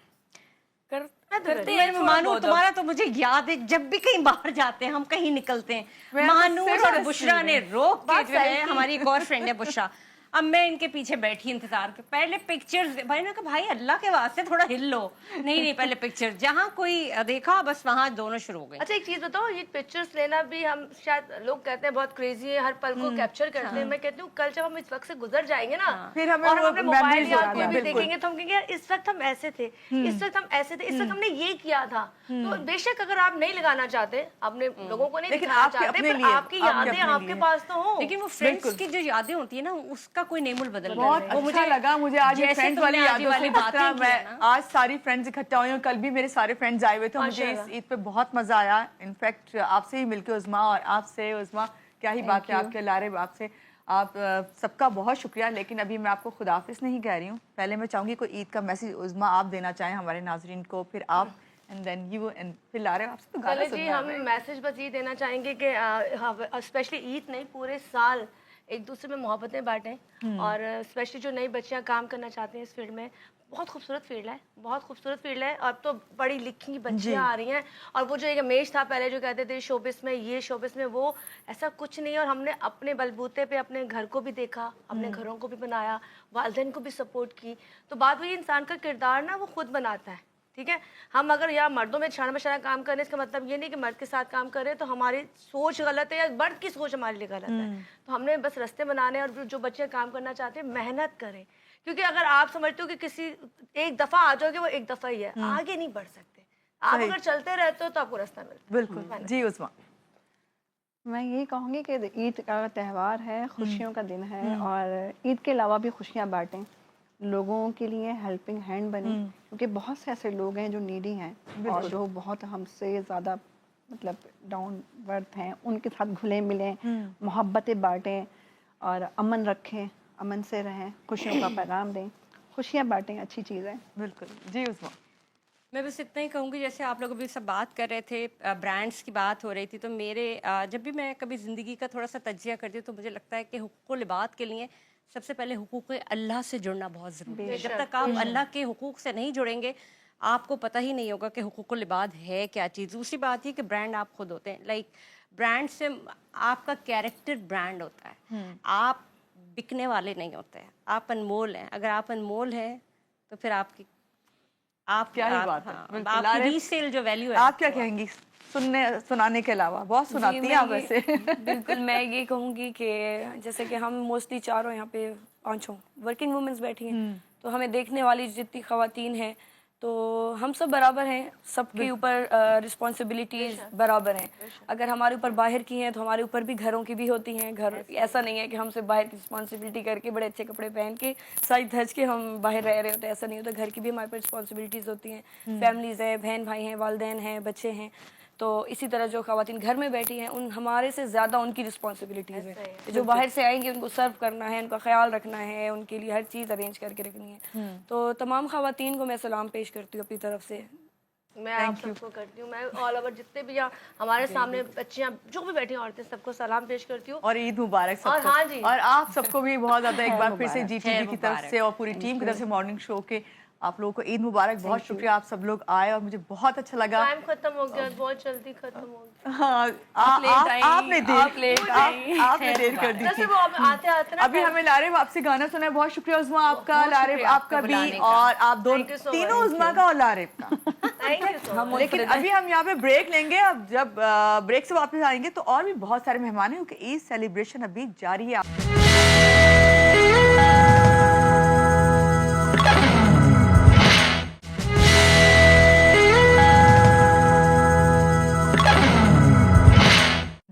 करते मैं हैं मानू तुम्हारा तो मुझे याद है, जब भी कहीं बाहर जाते हैं हम कहीं निकलते हैं, मानूर और बुशरा ने रोक के जो है, हमारी एक और फ्रेंड है बुशरा, अब मैं इनके पीछे बैठी इंतजार के, पहले पिक्चर्स। भाई ने कहा भाई अल्लाह के वास्ते थोड़ा हिल लो। नहीं पहले पिक्चर, जहाँ कोई देखा बस वहाँ दोनों शुरू हो गए। अच्छा एक चीज बताओ, ये पिक्चर्स लेना भी हम शायद लोग कहते हैं बहुत क्रेजी है, हर पल को कैप्चर करते हैं। मैं कहती हूँ कल जब हम इस वक्त से गुजर जाएंगे ना, फिर हमें और हम वो अपने मोबाइल memories या याद कोई भी आएंगी। देखेंगे तो हम कहेंगे यार इस वक्त हम ऐसे थे, इस वक्त हम ऐसे थे, इस वक्त हमने ये किया था। तो बेशक अगर आप नहीं लगाना चाहते, अपने लोगों को नहीं लेकिन दिखाना आपके चाहते, अपने पर लिए, आपकी आपके यादें अपने आपके लिए। पास तो हो। लेकिन वो फ्रेंड्स की जो यादें होती है ना, उसका कोई नेमुल बदल बहुत अच्छा लगा मुझे आज ये जैसे फ्रेंड्स तुमने वाली आज ये यादों वाली से। जिस बातें तरह की मैं है ना। आज सारी फ्रेंड्स इकट्ठा हुई और कल भी मेरे सारे फ्रेंड्स आए हुए थे, मुझे इस ईद पे बहुत मजा आया। इनफैक्ट आपसे ही मिलके उस्मा, और आपसे उस्मा क्या ही बात है, आपके लारे बाप से आप सबका बहुत शुक्रिया। लेकिन अभी मैं आपको खुदाफिज नहीं कह रही हूँ, पहले मैं चाहूंगी कोई ईद का मैसेज उस्मा आप देना चाहें हमारे नाजरीन को, फिर आप एंड देन यू एंड फिर लारे आपसे तो गाना चले जी, सुनना हम है। मैसेज बस ये देना चाहेंगे कि स्पेशली ईद नहीं, पूरे साल एक दूसरे में मोहब्बतें बांटें। और स्पेशली जो नई बच्चियां काम करना चाहती हैं इस फील्ड में, बहुत खूबसूरत फील्ड है, बहुत खूबसूरत फील्ड है। अब तो पढ़ी लिखी बच्चियां आ रही हैं, और वो जो एक इमेज था पहले जो कहते थे शोबिस में ये शोबिस में वो, ऐसा कुछ नहीं है। और हमने अपने बलबूते पे अपने घर को भी देखा, अपने घरों को भी बनाया, वालिदैन को भी सपोर्ट की। तो बात वही, इंसान का किरदार ना वो खुद बनाता है। ठीक है, हम अगर या मर्दों में छाना बछाना काम करें, इसका मतलब ये नहीं कि मर्द के साथ काम करें तो हमारी सोच गलत है या मर्द की सोच हमारे लिए गलत है। तो हमने बस रास्ते बनाने, और जो बच्चे काम करना चाहते हैं मेहनत करें। क्योंकि अगर आप समझते हो कि किसी एक दफा आ जाओगे, वो एक दफा ही है, आगे नहीं बढ़ सकते। आप अगर चलते रहते हो तो आपको रास्ता मिलता है। बिल्कुल जी उस्मा। मैं यही कहूँगी कि ईद का त्यौहार है, खुशियों का दिन है, और ईद के अलावा भी खुशियाँ बांटें, लोगों के लिए हेल्पिंग हैंड बने, क्योंकि बहुत से ऐसे लोग हैं जो नीडी हैं और जो बहुत हमसे ज़्यादा मतलब डाउन बर्थ हैं, उनके साथ घुले मिलें, मोहब्बतें बांटें और अमन रखें, अमन से रहें, खुशियों का पैगाम दें, खुशियाँ बांटें, अच्छी चीज़ है। बिल्कुल जी उस्मा। मैं बस इतना ही कहूँगी, जैसे आप लोग अभी सब बात कर रहे थे, ब्रांड्स की बात हो रही थी, तो मेरे जब भी मैं कभी ज़िंदगी का थोड़ा सा तजिया करती हूँ तो मुझे लगता है कि हुकूक लिबाद के लिए सबसे पहले हुकूक अल्लाह से जुड़ना बहुत ज़रूरी है। जब तक आप अल्लाह के हुकूक से नहीं जुड़ेंगे, आपको पता ही नहीं होगा कि हुकूक लिबाद है क्या चीज़। दूसरी बात ये कि ब्रांड आप खुद होते हैं, लाइक ब्रांड से आपका कैरेक्टर ब्रांड होता है, आप बिकने वाले नहीं होते हैं, आप अनमोल हैं। अगर आप अनमोल हैं तो फिर आपकी क्या ही बात है। बिल्कुल। आपकी लारे, रीसेल जो वैल्यू है। आप क्या कहेंगी सुनाने के अलावा? बहुत सुनाती हैं आप वैसे। बिल्कुल, मैं ये कहूँगी कि जैसे कि हम मोस्टली चारों यहाँ पे पांचों वर्किंग वुमेन्स बैठी हैं, तो हमें देखने वाली जितनी खवातीन हैं तो हम सब बराबर हैं, सबके ऊपर रिस्पॉन्सिबिलिटीज बराबर हैं। अगर हमारे ऊपर बाहर की हैं तो हमारे ऊपर भी घरों की भी होती हैं। घर ऐसा नहीं है कि हम सिर्फ बाहर की रिस्पॉन्सिबिलिटी करके बड़े अच्छे कपड़े पहन के साइड धज के हम बाहर रह रहे होते हैं, ऐसा नहीं होता। घर की भी हमारे पर रिस्पॉन्सिबिलिटीज होती हैं, फैमिलीज हैं, बहन भाई हैं, वालिदैन हैं, बच्चे हैं। तो इसी तरह जो खवातीन घर में बैठी हैं उन हमारे से ज़्यादा उनकी रिस्पॉन्सिबिलिटीज़ है। जो बाहर से आएंगे उनको सर्व करना है, उनका ख्याल रखना है, उनके लिए हर चीज़ अरेंज करके रखनी है। तो तमाम खवातीन को मैं सलाम पेश करती हूँ अपनी तरफ से। मैं आप सबको करती हूँ, मैं ऑल ओवर जितने भी यहाँ हमारे सामने बच्चियाँ जो भी बैठी हैं औरतें सबको सलाम पेश करती हूँ। और ईद मुबारक सबको। और हाँ जी। और आप सबको भी बहुत ज्यादा एक बार फिर से जीटीवी की तरफ से और पूरी टीम की तरफ से मॉर्निंग शो के आप लोगों को ईद मुबारक। बहुत शुक्रिया, आप सब लोग आए और मुझे बहुत अच्छा लगा। टाइम खत्म हो गया, बहुत जल्दी खत्म हो गया। हाँ, आपने देर कर दी जैसे थी। वो अब आते आते ना अभी हमें लारेब आपसे गाना सुना है, बहुत शुक्रिया उज़मा आपका, लारेब आपका भी, और आप दोनों तीनों उज़मा का और लारेब का। Thank you so much. लेकिन अभी हम यहाँ पे ब्रेक लेंगे। अब जब ब्रेक से वापस आएंगे तो और भी बहुत सारे मेहमान हैं क्योंकि ईद सेलिब्रेशन अभी जारी है।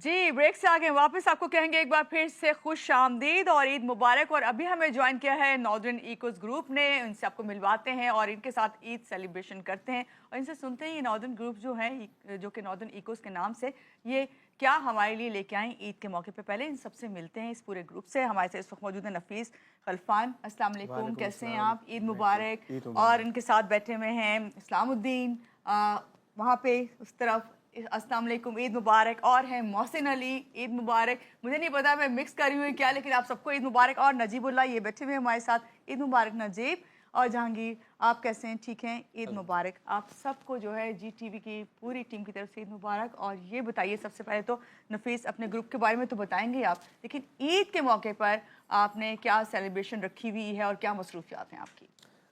जी ब्रेक से आगे वापस आपको कहेंगे एक बार फिर से खुश आमदीद और ईद मुबारक। और अभी हमें ज्वाइन किया है नॉर्दर्न इकोस ग्रुप ने, इनसे आपको मिलवाते हैं और इनके साथ ईद सेलिब्रेशन करते हैं और इनसे सुनते हैं ये नॉर्दर्न ग्रुप जो है, जो कि नॉर्दर्न इकोस के नाम से, ये क्या हमारे लिए लेके आए ईद के मौके पे। पहले इन सबसे मिलते हैं, इस पूरे ग्रुप से। हमारे साथ इस वक्त मौजूद है नफीस खलफान। अस्सलाम वालेकुम, कैसे हैं आप? ईद मुबारक। और इनके साथ बैठे हुए हैं इस्लामुद्दीन, वहाँ पे उस तरफ, अस्सलाम वालेकुम, ईद मुबारक। और है मोहसिन अली, ईद मुबारक। मुझे नहीं पता मैं मिक्स कर रही हूँ क्या, लेकिन आप सबको ईद मुबारक। और नजीबुल्लाह ये बैठे हुए हमारे साथ, ईद मुबारक नजीब। और जहांगीर, आप कैसे हैं? ठीक हैं, ईद मुबारक। आप सबको जो है जीटीवी की पूरी टीम की तरफ से ईद मुबारक। और ये बताइए सबसे पहले तो नफीस, अपने ग्रुप के बारे में तो बताएंगे आप, लेकिन ईद के मौके पर आपने क्या सेलिब्रेशन रखी हुई है और क्या मसरूफियात हैं आपकी?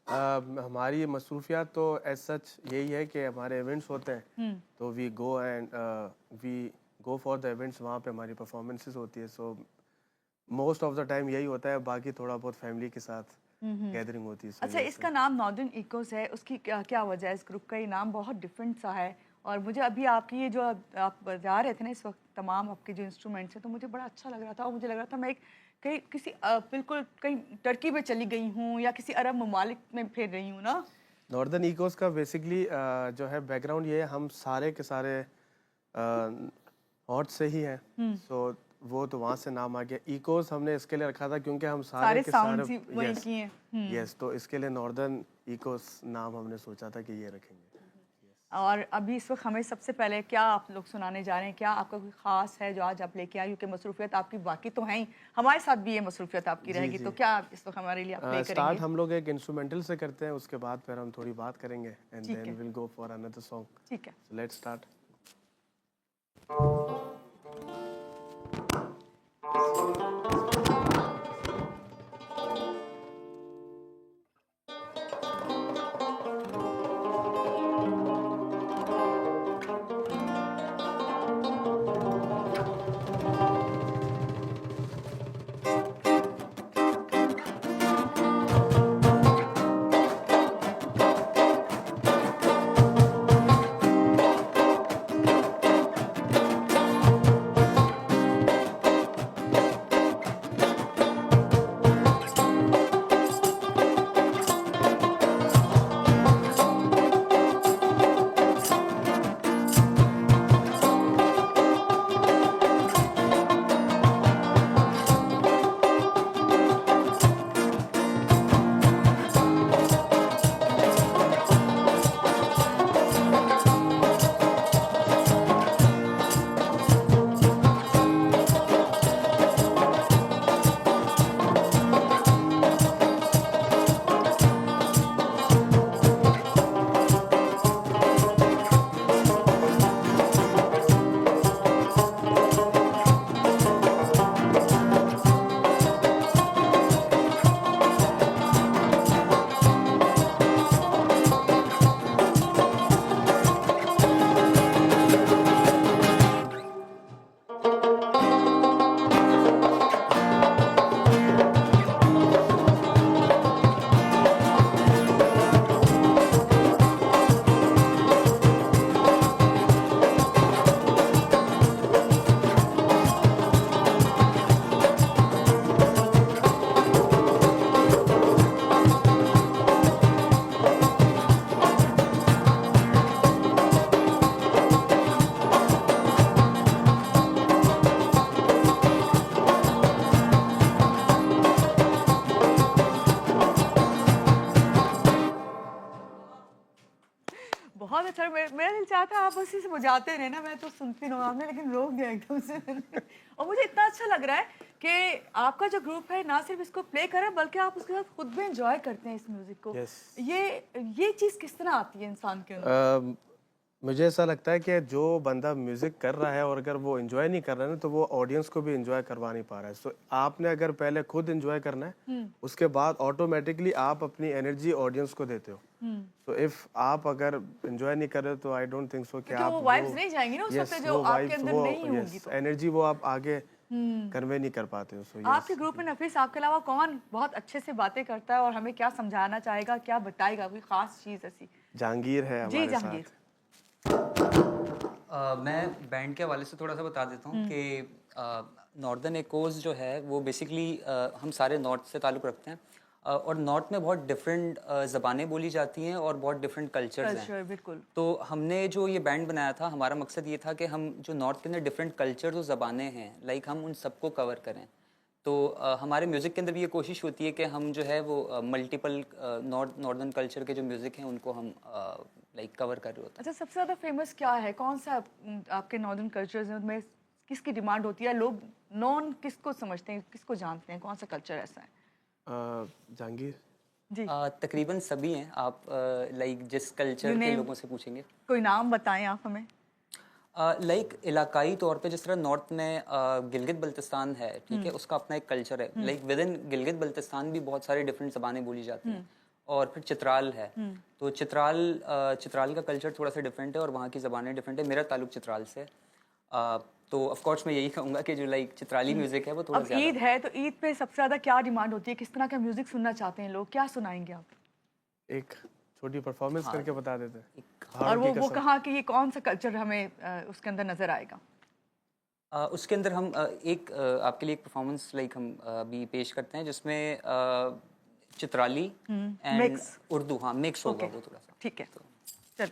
हमारी मसरूफियात तो एज सच यही है कि हमारे इवेंट्स होते हैं तो we go for the events, वहाँ पे हमारी परफॉर्मेंसेस होती है। So most of the time यही होता है, बाकी थोड़ा बहुत फैमिली के साथ गैदरिंग होती है। अच्छा, इसका नाम नॉर्दर्न इकोस है, उसकी क्या वजह है? इस ग्रुप का ये नाम बहुत डिफरेंट सा है। और मुझे अभी आपकी ये जो आप बजा रहे थे ना इस वक्त, तमाम आपके जो इंस्ट्रूमेंट्स हैं, तो मुझे बड़ा अच्छा लग रहा था। और मुझे लग रहा था मैं एक कहीं किसी बिल्कुल कहीं टर्की में चली गई हूँ या किसी अरब ममालिक में फिर रही हूँ ना। नॉर्दर्न इकोस का बेसिकली जो है बैकग्राउंड ये है, हम सारे के सारे हॉट से ही हैं। सो वो तो वहाँ से नाम आ गया। इकोस हमने इसके लिए रखा था क्योंकि हम सारे के साउंड्स सारे ही वही किए हैं। यस, तो इसके लिए नॉर्दर्न इकोस नाम हमने सोचा था कि ये रखेंगे। और अभी इस वक्त हमें सबसे पहले क्या आप लोग सुनाने जा रहे हैं? क्या आपका कोई खास है जो आज आप लेके आए? क्योंकि मसरूफियत आपकी बाकी तो है ही, हमारे साथ भी ये मसरूफियत आपकी रहेगी। तो क्या आप इस वक्त हमारे लिए आप प्ले करेंगे? स्टार्ट हम लोग एक इंस्ट्रूमेंटल से करते हैं, उसके बाद फिर हम थोड़ी बात करेंगे and then will go for another song. ठीक है, सो लेट्स स्टार्ट। अच्छा मेरा दिल चाहता है आप उसी से बजाते रहे ना, मैं तो सुनती रहूँ, आपने लेकिन रोक दिया एकदम से। और मुझे इतना अच्छा लग रहा है कि आपका जो ग्रुप है ना सिर्फ इसको प्ले कर रहा है बल्कि आप उसके साथ खुद भी एंजॉय करते हैं इस म्यूजिक को। Yes. ये चीज़ किस तरह आती है इंसान के अंदर? मुझे ऐसा लगता है कि जो बंदा म्यूजिक कर रहा है और अगर वो एंजॉय नहीं कर रहा है ना तो वो ऑडियंस को भी एंजॉय करवा नहीं पा रहा है। सो आपने अगर पहले खुद एंजॉय करना है उसके बाद ऑटोमेटिकली आप अपनी एनर्जी ऑडियंस को देते हो। सो इफ आप अगर एंजॉय नहीं कर रहे हो तो आई डोंट थिंक सो कि क्योंकि आप वो वाइब्स नहीं जाएंगी ना उस वक्त जो आपके अंदर नहीं होंगी तो एनर्जी वो आप आगे कन्वे नहीं कर पाते हो। सो आपके ग्रुप में नफीस आपके अलावा कौन बहुत अच्छे से बातें करता है और हमें क्या समझाना चाहेगा, क्या बताएगा, कोई खास चीज ऐसी? जहांगीर है जी हमारे जहांगीर। साथ। मैं बैंड के हवाले से थोड़ा सा बता देता हूँ कि नॉर्दर्न एकोज जो है वो बेसिकली हम सारे नॉर्थ से ताल्लुक़ रखते हैं और नॉर्थ में बहुत डिफरेंट ज़बानें बोली जाती हैं और बहुत डिफरेंट कल्चर्स हैं। बिल्कुल। तो हमने जो ये बैंड बनाया था हमारा मकसद ये था कि हम जो नॉर्थ के अंदर डिफरेंट कल्चर्स और ज़बानें हैं लाइक हम उन सबको कवर करें। तो हमारे म्यूज़िक के अंदर भी ये कोशिश होती है कि हम जो है वो मल्टीपल नॉर्दर्न कल्चर के जो म्यूज़िक हैं उनको हम लाइक कवर कर रहे होते हैं। अच्छा, सबसे ज़्यादा फेमस क्या है, कौन सा आपके नॉर्दर्न कल्चर्स में किसकी डिमांड होती है, लोग नॉन किसको समझते हैं, किसको जानते हैं, कौन सा कल्चर ऐसा है? जहांगीर जी तकरीबन सभी हैं। आप लाइक जिस कल्चर के लोगों से पूछेंगे कोई नाम बताएं आप हमें। लाइक इलाकाई तौर पे जिस तरह नॉर्थ में गिलगित बल्तिस्तान है, ठीक है, उसका अपना एक कल्चर है। Like with in Gilgit Baltistan भी बहुत सारी डिफरेंट ज़बानें बोली जाती हैं। और फिर चित्राल है, तो चित्राल का कल्चर थोड़ा सा डिफरेंट है और वहाँ की ज़बानें डिफरेंट है। मेरा ताल्लुक चित्राल से तो ऑफ कोर्स मैं यही कहूँगा कि जो लाइक चित्राली म्यूज़िक है वो थोड़ा अब ज़्यादा। ईद है तो ईद पे सबसे ज़्यादा क्या डिमांड होती है, किस तरह का म्यूजिक सुनना चाहते हैं लोग, क्या सुनाएंगे आप? एक छोटी परफॉर्मेंस करके बता देते हैं। और वो कहा कि ये कौन सा कल्चर हमें उसके अंदर नजर आएगा? उसके अंदर हम आपके लिए एक परफॉर्मेंस लाइक हम अभी पेश करते हैं जिसमें Chitrali and Mix. Urdu mix होगा वो थोड़ा सा। ठीक है, चल।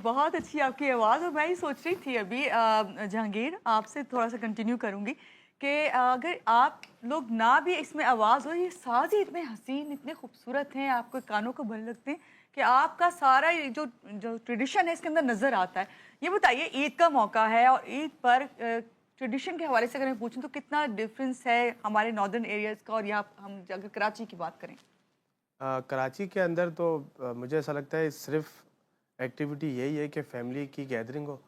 बहुत अच्छी आपकी आवाज़। और मैं ही सोच रही थी अभी जहांगीर, आपसे थोड़ा सा कंटिन्यू करूंगी कि अगर आप लोग ना भी इसमें आवाज़ हो, ये साज ही इतने हसीन, इतने खूबसूरत हैं, आपको कानों को भर लगते हैं कि आपका सारा ये जो जो ट्रेडिशन है इसके अंदर नज़र आता है। ये बताइए, ईद का मौका है और ईद पर ट्रेडिशन के हवाले से अगर मैं पूछूं तो कितना डिफरेंस है हमारे नॉर्दर्न एरियाज़ का और यहाँ हम अगर कराची की बात करें? कराची के अंदर तो मुझे ऐसा लगता है सिर्फ एक्टिविटी यही है कि फैमिली की गैदरिंग हो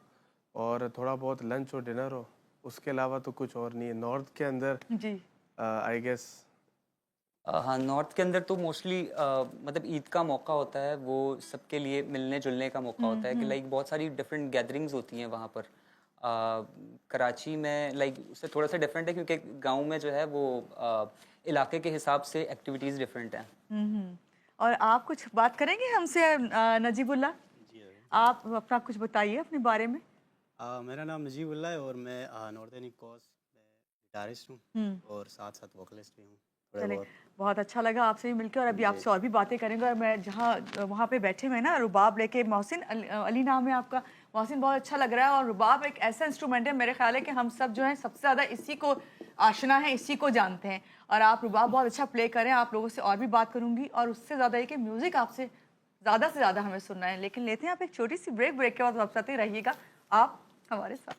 और थोड़ा बहुत लंच और डिनर हो, उसके अलावा तो कुछ और नहीं है। नॉर्थ के अंदर जी आई गेस हाँ, नॉर्थ के अंदर तो मोस्टली मतलब ईद का मौका होता है, वो सबके लिए मिलने जुलने का मौका होता है कि लाइक बहुत सारी डिफरेंट गैदरिंग्स होती हैं वहाँ पर। कराची में लाइक उससे थोड़ा सा डिफरेंट है क्योंकि गांव में जो है वो इलाके के हिसाब से एक्टिविटीज़ डिफरेंट हैं। और आप कुछ बात करेंगे हमसे नजीबुल्लाह? आप अपना कुछ बताइए अपने बारे में। मेरा नाम नजीबुल्लाह है और मैं नॉर्दर्न कोस्ट में गिटारिस्ट हूँ और साथ साथ वोकलिस्ट भी हूँ। चले, बहुत अच्छा लगा आपसे भी मिलकर और अभी आपसे और भी बातें करेंगे। और मैं जहाँ वहाँ पे बैठे हुए हैं ना, रुबाब लेके, मोहसिन अली नाम है आपका। मोहसिन, बहुत अच्छा लग रहा है। और रुबाब एक ऐसा इंस्ट्रूमेंट है, मेरे ख्याल है कि हम सब जो है सबसे ज़्यादा इसी को आशना है, इसी को जानते हैं। और आप रुबाब बहुत अच्छा प्ले करें। आप लोगों से और भी बात करूँगी और उससे ज़्यादा ये कि म्यूज़िक आपसे ज़्यादा से ज़्यादा हमें सुनना है। लेकिन लेते हैं आप एक छोटी सी ब्रेक। ब्रेक के बाद आप साथ ही रहिएगा आप हमारे साथ।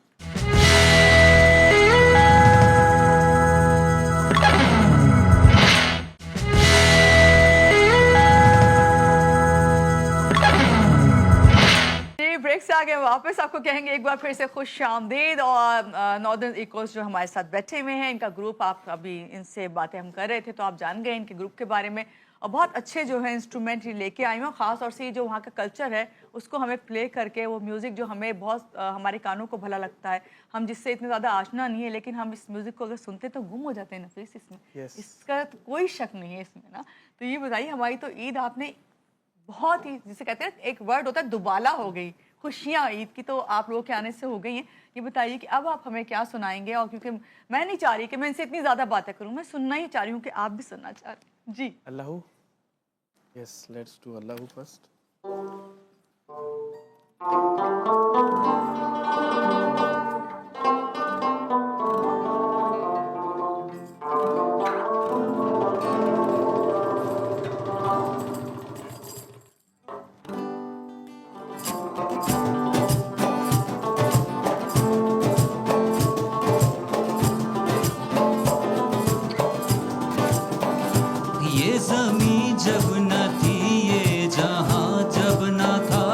ब्रेक से आगे वापस आपको कहेंगे एक बार फिर से खुश आमदीद। और नॉर्दर्न इकोस जो हमारे साथ बैठे हुए हैं, इनका ग्रुप, आप अभी इनसे बातें हम कर रहे थे तो आप जान गए इनके ग्रुप के बारे में। और बहुत अच्छे जो है इंस्ट्रूमेंट लेके आई हूँ, ख़ास तौर से जो वहाँ का कल्चर है उसको हमें प्ले करके, वो म्यूज़िक जो हमें बहुत हमारे कानों को भला लगता है, हम जिससे इतने ज़्यादा आशना नहीं है, लेकिन हम इस म्यूज़िक को अगर सुनते तो गुम हो जाते हैं नफीस इसमें। इसका तो कोई शक नहीं है इसमें ना। तो ये बताइए, हमारी तो ईद आपने बहुत ही, जिसे कहते हैं एक वर्ड होता है दुबाला हो गई, खुशियाँ ईद की तो आप लोगों के आने से हो गई हैं। ये बताइए कि अब आप हमें क्या सुनाएंगे? और क्योंकि मैं नहीं चाह रही कि मैं इनसे इतनी ज़्यादा बातें करूँ, मैं सुनना ही चाह रही हूँ कि आप भी सुनना चाह रहे हैं। जी अल्लाहू, यस, लेट्स डू अल्लाहू फर्स्ट। ये ज़मीं जब न थी, ये जहां जब न था,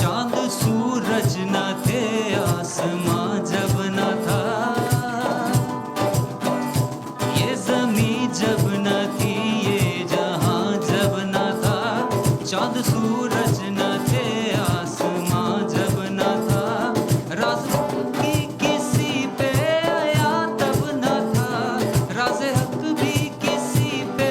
चांद सूरज न थे, आसमां जब न था। ये ज़मीं जब न थी, ये जहां जब न था, चांद सूरज न थे, आसमां जब न था। राज की किसी पे आया तब न था, राज़े हक भी किसी पे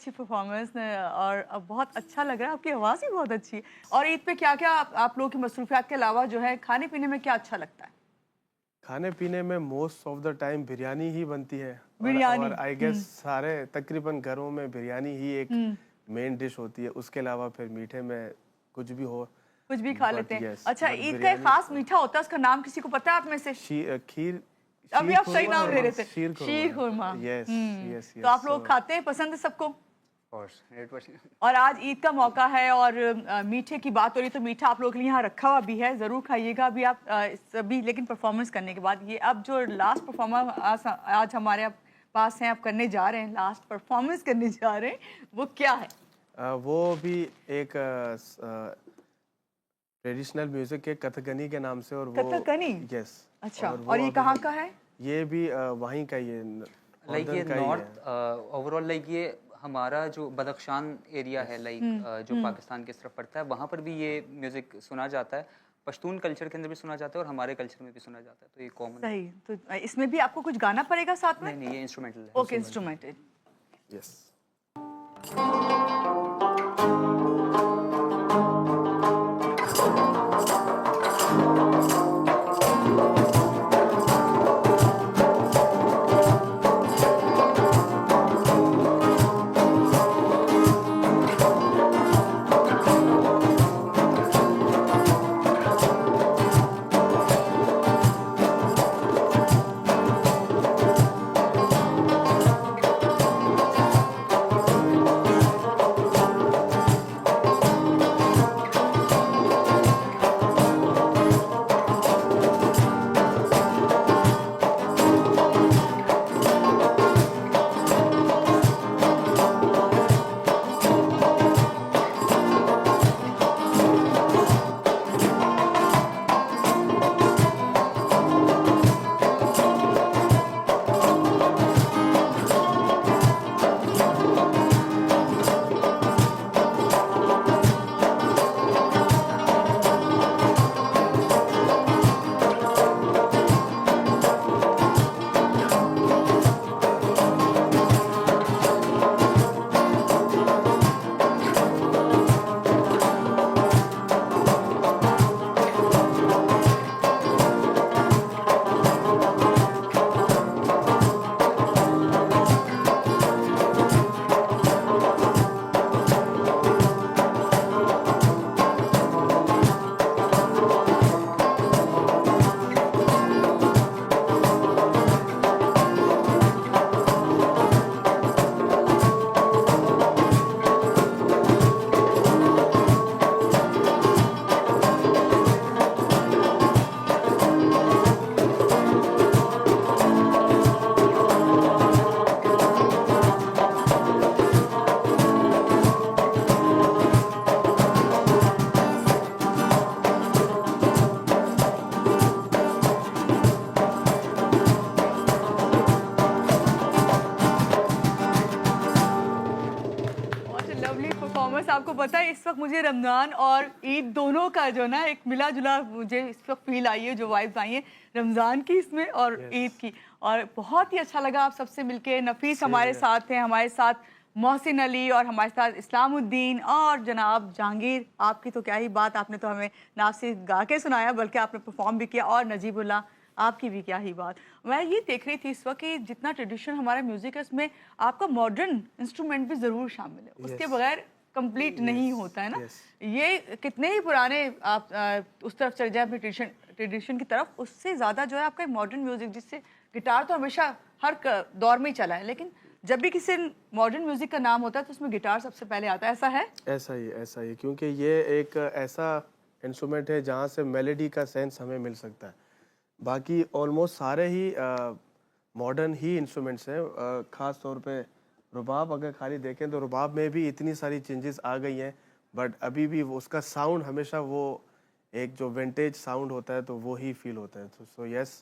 अच्छी परफॉर्मेंस और बहुत अच्छा लग रहा है, आपकी आवाज़ ही बहुत अच्छी है। और ईद पे क्या क्या आप लोगों की मसरूफियात के अलावा जो है खाने पीने में क्या अच्छा लगता है? खाने पीने में most of the time biryani ही बनती है। बिरयानी। और आई गेस सारे तकरीबन घरों में बिरयानी ही एक मेन डिश होती है। उसके अलावा फिर मीठे में कुछ भी हो, कुछ भी खा But लेते हैं। yes, अच्छा, but ईद का एक बिरयानी- खास मीठा होता है, उसका नाम किसी को पता है आप में से? खीर। अभी आप सही नाम ले रहे थे, शीर शीर खुरमा। Yes yes. तो आप लोग खाते हैं, पसंद है सबको? कोर्स 100%। और आज ईद का मौका है और मीठे की बात हो रही, तो मीठा आप लोगों के लिए यहाँ रखा हुआ भी है, ज़रूर खाइएगा अभी आप सभी। लेकिन परफॉर्मेंस करने के बाद ये अब जो लास्ट परफॉर्मर आज हमारे पास हैं, आप करने जा रहे हैं, लास्ट परफॉर्मेंस करने जा रहे हैं, वो क्या है? वो भी एक ट्रेडिशनल म्यूजिक के कथकनी के नाम से। और वो कथकनी? यस। अच्छा, और ये कहाँ का है? ये भी वहीं का ही है, लाइक ये northern का ही है। नॉर्थ ओवरऑल लाइक ये हमारा जो बदख्शान एरिया है, लाइक जो पाकिस्तान की तरफ पड़ता है, वहाँ पर भी ये म्यूजिक सुना जाता है। पश्तून कल्चर के अंदर भी सुना जाता है और हमारे कल्चर में भी सुना जाता है, तो ये कॉमन। सही, तो इसमें भी आपको कुछ गाना पड़ेगा साथ में? नहीं, ये इंस्ट्रूमेंटल है। Okay, instrumental. यस। आपको पता है इस वक्त मुझे रमज़ान और ईद दोनों का जो ना एक मिला जुला मुझे इस वक्त फील आई है, जो वाइब्स आई हैं रमज़ान की इसमें और ईद की, और बहुत ही अच्छा लगा आप सबसे मिलके। नफीस हमारे साथ हैं, हमारे साथ मोहसिन अली और हमारे साथ इस्लामुद्दीन और जनाब जहांगीर। आपकी तो क्या ही बात, आपने तो हमें ना सिर्फ गा के सुनाया बल्कि आपने परफॉर्म भी किया, और नजीबुल्लाह आपकी भी क्या ही बात। मैं ये देख रही थी इस वक्त कि जितना ट्रेडिशनल हमारा म्यूज़िक है उसमें आपका मॉडर्न इंस्ट्रूमेंट भी ज़रूर शामिल है, उसके बगैर कंप्लीट नहीं होता है ना। ये कितने ही पुराने आप उस तरफ चले जाए अपनी ट्रेडिशन की तरफ, उससे ज़्यादा जो है आपका मॉडर्न म्यूज़िक, जिससे गिटार तो हमेशा हर दौर में ही चला है, लेकिन जब भी किसी मॉडर्न म्यूज़िक का नाम होता है तो उसमें गिटार सबसे पहले आता है। ऐसा है? ऐसा ही, क्योंकि ये एक ऐसा इंस्ट्रूमेंट है जहाँ से मेलोडी का सेंस हमें मिल सकता है। बाकी ऑलमोस्ट सारे ही मॉडर्न ही इंस्ट्रूमेंट्स हैं, ख़ास तौर पे रुबाब अगर खाली देखें तो रुबाब में भी इतनी सारी चेंजेस आ गई हैं, बट अभी भी उसका साउंड हमेशा वो एक जो विंटेज साउंड होता है तो वो ही फील होता है। तो so yes,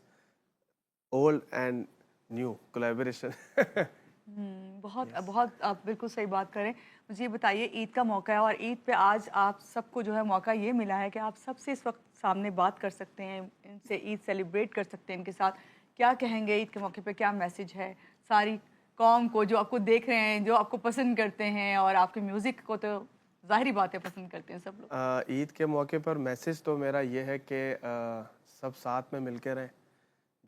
old and new collaboration. बहुत बहुत आप बिल्कुल सही बात करें। मुझे ये बताइए, ईद का मौका है और ईद पे आज आप सबको जो है मौका ये मिला है कि आप सबसे इस वक्त सामने बात कर सकते हैं, इनसे ईद सेलिब्रेट कर सकते हैं, इनके साथ क्या कहेंगे ईद के मौके पे, क्या मैसेज है? सारी कौम को, जो आपको देख रहे हैं, जो आपको पसंद करते हैं, और आपके म्यूज़िक को तो ज़ाहिरी बात है पसंद करते हैं सब लोग। ईद के मौके पर मैसेज तो मेरा ये है कि सब साथ में मिल के रहें,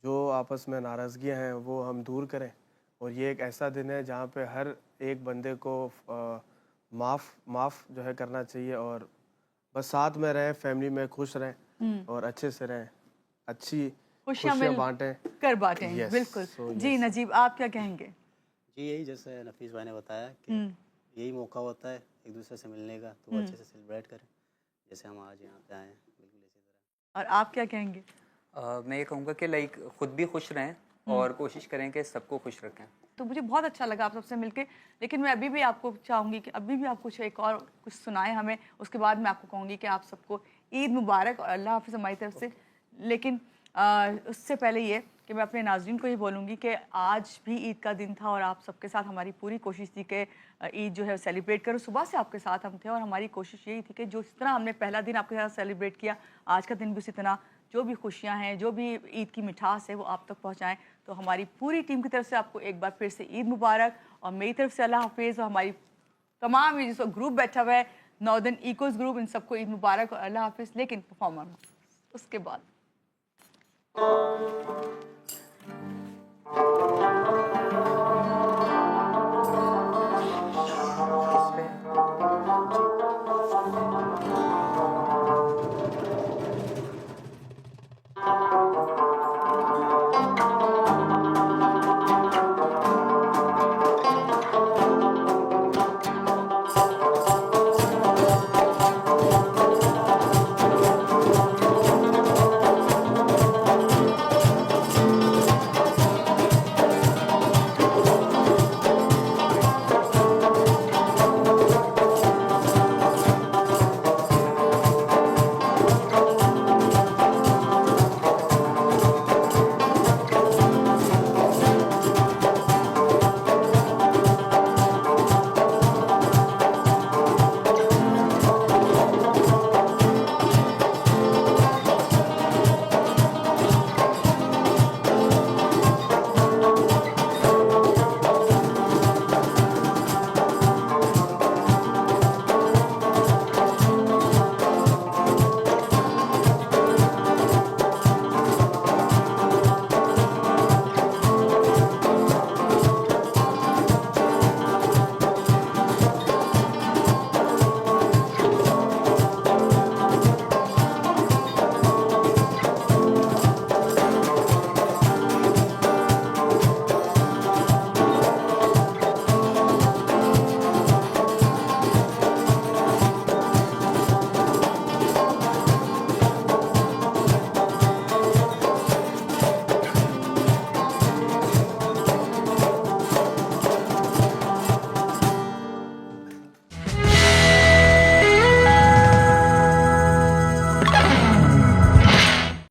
जो आपस में नाराज़गियाँ हैं वो हम दूर करें, और ये एक ऐसा दिन है जहाँ पे हर एक बंदे को माफ़ जो है करना चाहिए, और बस साथ में रहें, फैमिली में खुश रहें और अच्छे से रहें, अच्छी खुशियाँ बांटें कर बातें। Yes, बिल्कुल। so जी yes. नजीब, आप क्या कहेंगे? जी यही जैसे नफीस भाई ने बताया कि यही मौका होता है एक दूसरे से मिलने का, तो वो अच्छे से सेलिब्रेट करें जैसे हम आज यहाँ पे आए हैं, बिल्कुल इसी तरह। और आप क्या कहेंगे? मैं ये कहूँगा कि लाइक खुद भी खुश रहें और कोशिश करें कि सबको खुश रखें। तो मुझे बहुत अच्छा लगा आप सबसे मिलके, लेकिन मैं अभी भी आपको चाहूँगी कि अभी भी आप कुछ एक और कुछ सुनाएं हमें, उसके बाद मैं आपको कहूँगी कि आप सबको ईद मुबारक और अल्लाह हाफ़िज़ हमारी तरफ से। लेकिन उससे पहले ये कि मैं अपने नाज़रीन को ये बोलूँगी कि आज भी ईद का दिन था, और आप सबके साथ हमारी पूरी कोशिश थी कि ईद जो है सेलिब्रेट करो। सुबह से आपके साथ हम थे, और हमारी कोशिश यही थी कि जो इस तरह हमने पहला दिन आपके साथ सेलिब्रेट किया, आज का दिन भी उसी तरह जो भी खुशियाँ हैं, जो भी ईद की मिठास है, वो आप तक पहुँचाएँ। तो हमारी पूरी टीम की तरफ से आपको एक बार फिर से ईद मुबारक, और मेरी तरफ से अल्लाह हाफिज़, और हमारी तमाम ये जिसको ग्रुप बैठा हुआ है, नॉर्दर्न इकोज़ ग्रुप, इन सबको ईद मुबारक और अल्लाह हाफिज़। लेकिन परफॉर्मेंस उसके बाद